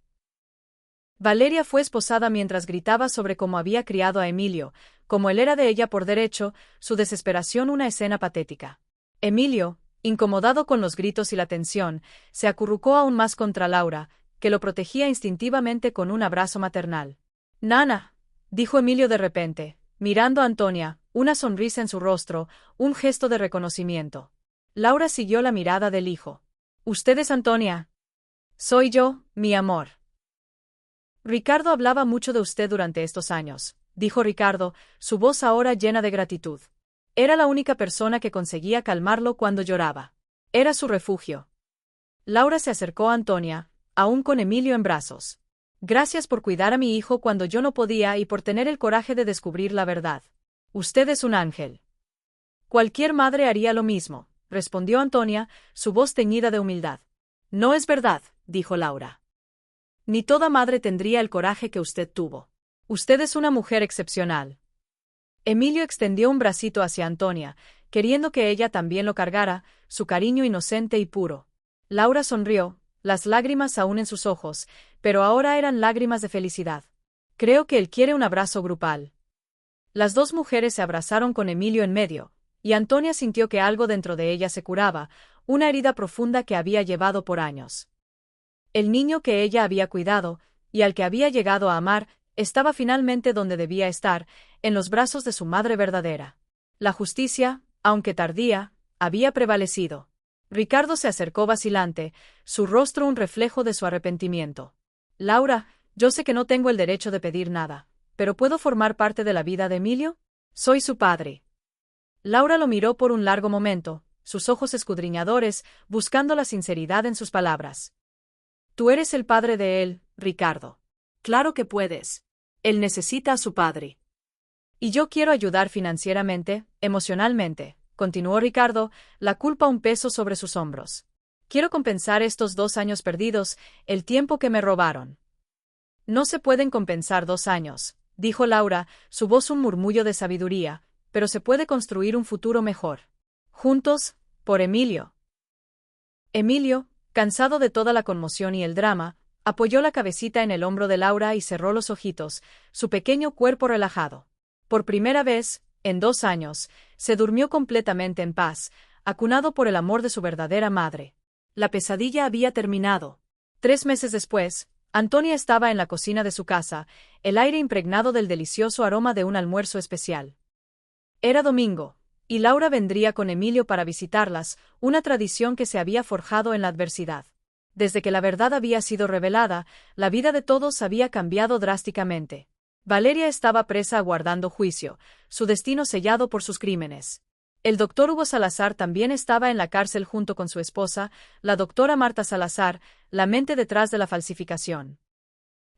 Valeria fue esposada mientras gritaba sobre cómo había criado a Emilio, como él era de ella por derecho, su desesperación una escena patética. Emilio, incomodado con los gritos y la tensión, se acurrucó aún más contra Laura, que lo protegía instintivamente con un abrazo maternal. «Nana», dijo Emilio de repente, mirando a Antonia, una sonrisa en su rostro, un gesto de reconocimiento. Laura siguió la mirada del hijo. «¿Usted es Antonia?» «Soy yo, mi amor». Ricardo hablaba mucho de usted durante estos años, dijo Ricardo, su voz ahora llena de gratitud. Era la única persona que conseguía calmarlo cuando lloraba. Era su refugio. Laura se acercó a Antonia, aún con Emilio en brazos. Gracias por cuidar a mi hijo cuando yo no podía y por tener el coraje de descubrir la verdad. Usted es un ángel. Cualquier madre haría lo mismo, respondió Antonia, su voz teñida de humildad. No es verdad, dijo Laura. Ni toda madre tendría el coraje que usted tuvo. Usted es una mujer excepcional. Emilio extendió un bracito hacia Antonia, queriendo que ella también lo cargara, su cariño inocente y puro. Laura sonrió, las lágrimas aún en sus ojos, pero ahora eran lágrimas de felicidad. Creo que él quiere un abrazo grupal. Las dos mujeres se abrazaron con Emilio en medio, y Antonia sintió que algo dentro de ella se curaba, una herida profunda que había llevado por años. El niño que ella había cuidado, y al que había llegado a amar, estaba finalmente donde debía estar, en los brazos de su madre verdadera. La justicia, aunque tardía, había prevalecido. Ricardo se acercó vacilante, su rostro un reflejo de su arrepentimiento. Laura, yo sé que no tengo el derecho de pedir nada, pero ¿puedo formar parte de la vida de Emilio? Soy su padre. Laura lo miró por un largo momento, sus ojos escudriñadores, buscando la sinceridad en sus palabras. Tú eres el padre de él, Ricardo. Claro que puedes. Él necesita a su padre. Y yo quiero ayudar financieramente, emocionalmente, continuó Ricardo, la culpa un peso sobre sus hombros. Quiero compensar estos 2 años perdidos, el tiempo que me robaron. No se pueden compensar 2 años, dijo Laura, su voz un murmullo de sabiduría, pero se puede construir un futuro mejor. Juntos, por Emilio. Emilio, cansado de toda la conmoción y el drama, apoyó la cabecita en el hombro de Laura y cerró los ojitos, su pequeño cuerpo relajado. Por primera vez, en 2 años, se durmió completamente en paz, acunado por el amor de su verdadera madre. La pesadilla había terminado. 3 meses después, Antonia estaba en la cocina de su casa, el aire impregnado del delicioso aroma de un almuerzo especial. Era domingo, y Laura vendría con Emilio para visitarlas, una tradición que se había forjado en la adversidad. Desde que la verdad había sido revelada, la vida de todos había cambiado drásticamente. Valeria estaba presa aguardando juicio, su destino sellado por sus crímenes. El doctor Hugo Salazar también estaba en la cárcel junto con su esposa, la doctora Marta Salazar, la mente detrás de la falsificación.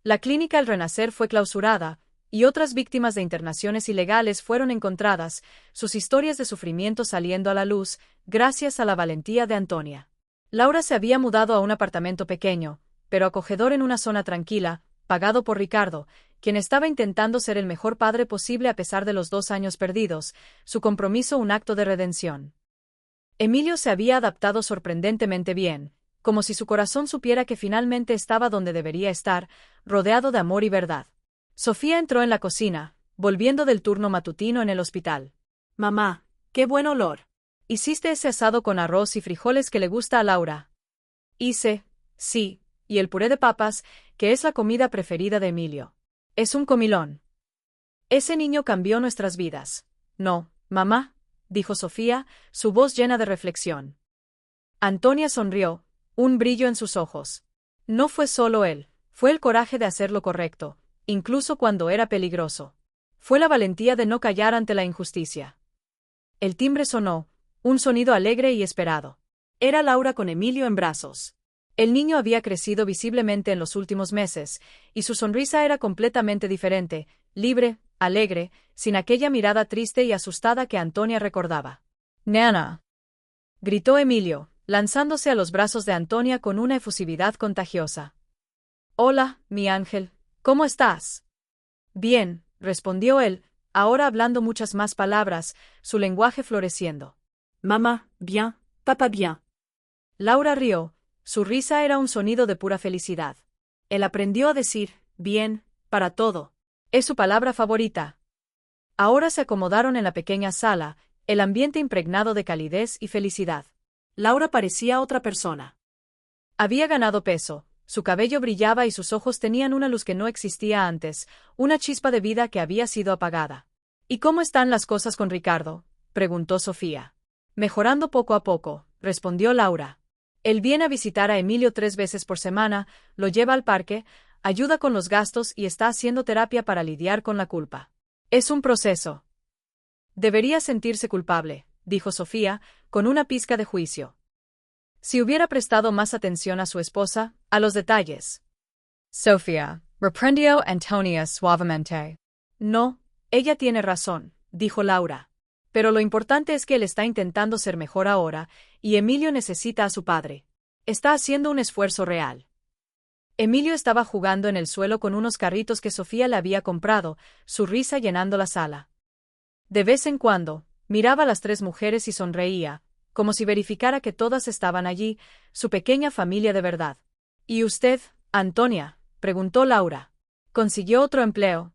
La clínica El Renacer fue clausurada, y otras víctimas de internaciones ilegales fueron encontradas, sus historias de sufrimiento saliendo a la luz, gracias a la valentía de Antonia. Laura se había mudado a un apartamento pequeño, pero acogedor en una zona tranquila, pagado por Ricardo, quien estaba intentando ser el mejor padre posible a pesar de los 2 años perdidos, su compromiso un acto de redención. Emilio se había adaptado sorprendentemente bien, como si su corazón supiera que finalmente estaba donde debería estar, rodeado de amor y verdad. Sofía entró en la cocina, volviendo del turno matutino en el hospital. «Mamá, qué buen olor. ¿Hiciste ese asado con arroz y frijoles que le gusta a Laura?» «Hice, sí, y el puré de papas, que es la comida preferida de Emilio. Es un comilón. Ese niño cambió nuestras vidas». «No, mamá», dijo Sofía, su voz llena de reflexión. Antonia sonrió, un brillo en sus ojos. No fue solo él, fue el coraje de hacer lo correcto, incluso cuando era peligroso. Fue la valentía de no callar ante la injusticia. El timbre sonó, un sonido alegre y esperado. Era Laura con Emilio en brazos. El niño había crecido visiblemente en los últimos meses, y su sonrisa era completamente diferente, libre, alegre, sin aquella mirada triste y asustada que Antonia recordaba. «Nana», gritó Emilio, lanzándose a los brazos de Antonia con una efusividad contagiosa. «Hola, mi ángel, ¿cómo estás?» «Bien», respondió él, ahora hablando muchas más palabras, su lenguaje floreciendo. «Mamá, bien, papá bien». Laura rió, su risa era un sonido de pura felicidad. Él aprendió a decir, bien, para todo. Es su palabra favorita. Ahora se acomodaron en la pequeña sala, el ambiente impregnado de calidez y felicidad. Laura parecía otra persona. Había ganado peso, su cabello brillaba y sus ojos tenían una luz que no existía antes, una chispa de vida que había sido apagada. ¿Y cómo están las cosas con Ricardo?, preguntó Sofía. Mejorando poco a poco, respondió Laura. Él viene a visitar a Emilio 3 veces por semana, lo lleva al parque, ayuda con los gastos y está haciendo terapia para lidiar con la culpa. Es un proceso. Debería sentirse culpable, dijo Sofía, con una pizca de juicio. Si hubiera prestado más atención a su esposa, a los detalles. Sofía, reprendió Antonia suavemente. No, ella tiene razón, dijo Laura. Pero lo importante es que él está intentando ser mejor ahora, y Emilio necesita a su padre. Está haciendo un esfuerzo real. Emilio estaba jugando en el suelo con unos carritos que Sofía le había comprado, su risa llenando la sala. De vez en cuando, miraba a las 3 mujeres y sonreía, como si verificara que todas estaban allí, su pequeña familia de verdad. ¿Y usted, Antonia?, preguntó Laura. ¿Consiguió otro empleo?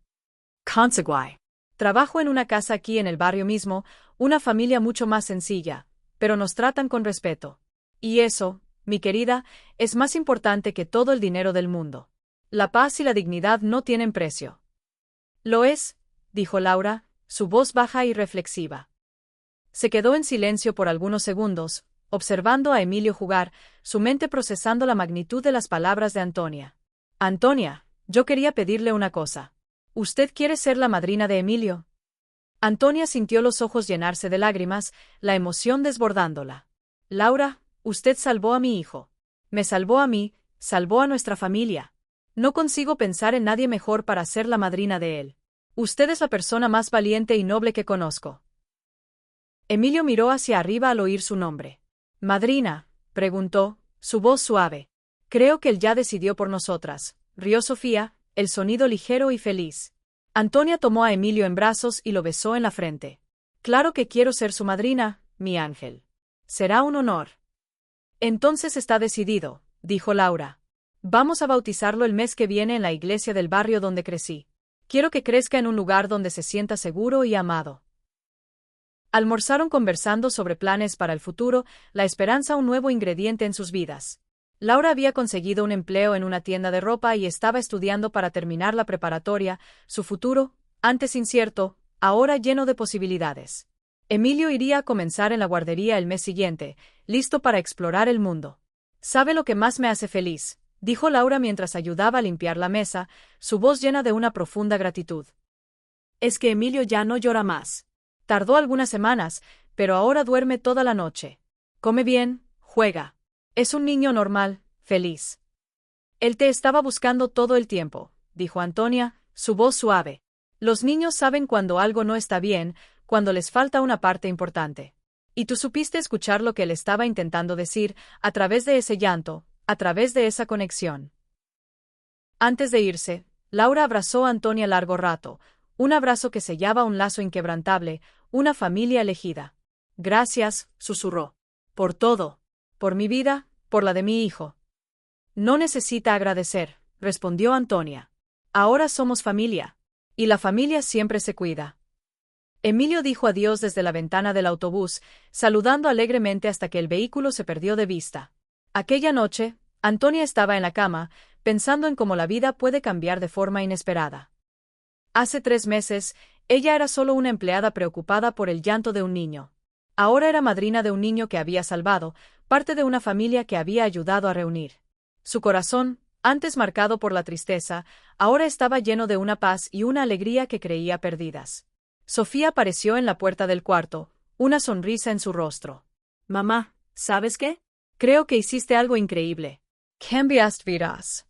Conseguí. Trabajo en una casa aquí en el barrio mismo, una familia mucho más sencilla, pero nos tratan con respeto. Y eso, mi querida, es más importante que todo el dinero del mundo. La paz y la dignidad no tienen precio. Lo es, dijo Laura, su voz baja y reflexiva. Se quedó en silencio por algunos segundos, observando a Emilio jugar, su mente procesando la magnitud de las palabras de Antonia. Antonia, yo quería pedirle una cosa. ¿Usted quiere ser la madrina de Emilio? Antonia sintió los ojos llenarse de lágrimas, la emoción desbordándola. Laura, usted salvó a mi hijo. Me salvó a mí, salvó a nuestra familia. No consigo pensar en nadie mejor para ser la madrina de él. Usted es la persona más valiente y noble que conozco. Emilio miró hacia arriba al oír su nombre. Madrina, preguntó, su voz suave. Creo que él ya decidió por nosotras, rió Sofía, el sonido ligero y feliz. Antonia tomó a Emilio en brazos y lo besó en la frente. Claro que quiero ser su madrina, mi ángel. Será un honor. Entonces está decidido, dijo Laura. Vamos a bautizarlo el mes que viene en la iglesia del barrio donde crecí. Quiero que crezca en un lugar donde se sienta seguro y amado. Almorzaron conversando sobre planes para el futuro, la esperanza un nuevo ingrediente en sus vidas. Laura había conseguido un empleo en una tienda de ropa y estaba estudiando para terminar la preparatoria, su futuro, antes incierto, ahora lleno de posibilidades. Emilio iría a comenzar en la guardería el mes siguiente, listo para explorar el mundo. «¿Sabe lo que más me hace feliz?», dijo Laura mientras ayudaba a limpiar la mesa, su voz llena de una profunda gratitud. «Es que Emilio ya no llora más. Tardó algunas semanas, pero ahora duerme toda la noche. Come bien, juega. Es un niño normal, feliz». «Él te estaba buscando todo el tiempo», dijo Antonia, su voz suave. «Los niños saben cuando algo no está bien, cuando les falta una parte importante. Y tú supiste escuchar lo que él estaba intentando decir, a través de ese llanto, a través de esa conexión». Antes de irse, Laura abrazó a Antonia largo rato, un abrazo que sellaba un lazo inquebrantable, una familia elegida. «Gracias», susurró. «Por todo. Por mi vida, por la de mi hijo». «No necesita agradecer», respondió Antonia. «Ahora somos familia. Y la familia siempre se cuida». Emilio dijo adiós desde la ventana del autobús, saludando alegremente hasta que el vehículo se perdió de vista. Aquella noche, Antonia estaba en la cama, pensando en cómo la vida puede cambiar de forma inesperada. Hace 3 meses, ella era solo una empleada preocupada por el llanto de un niño. Ahora era madrina de un niño que había salvado, parte de una familia que había ayudado a reunir. Su corazón, antes marcado por la tristeza, ahora estaba lleno de una paz y una alegría que creía perdidas. Sofía apareció en la puerta del cuarto, una sonrisa en su rostro. Mamá, ¿sabes qué? Creo que hiciste algo increíble. Cambiaste vidas.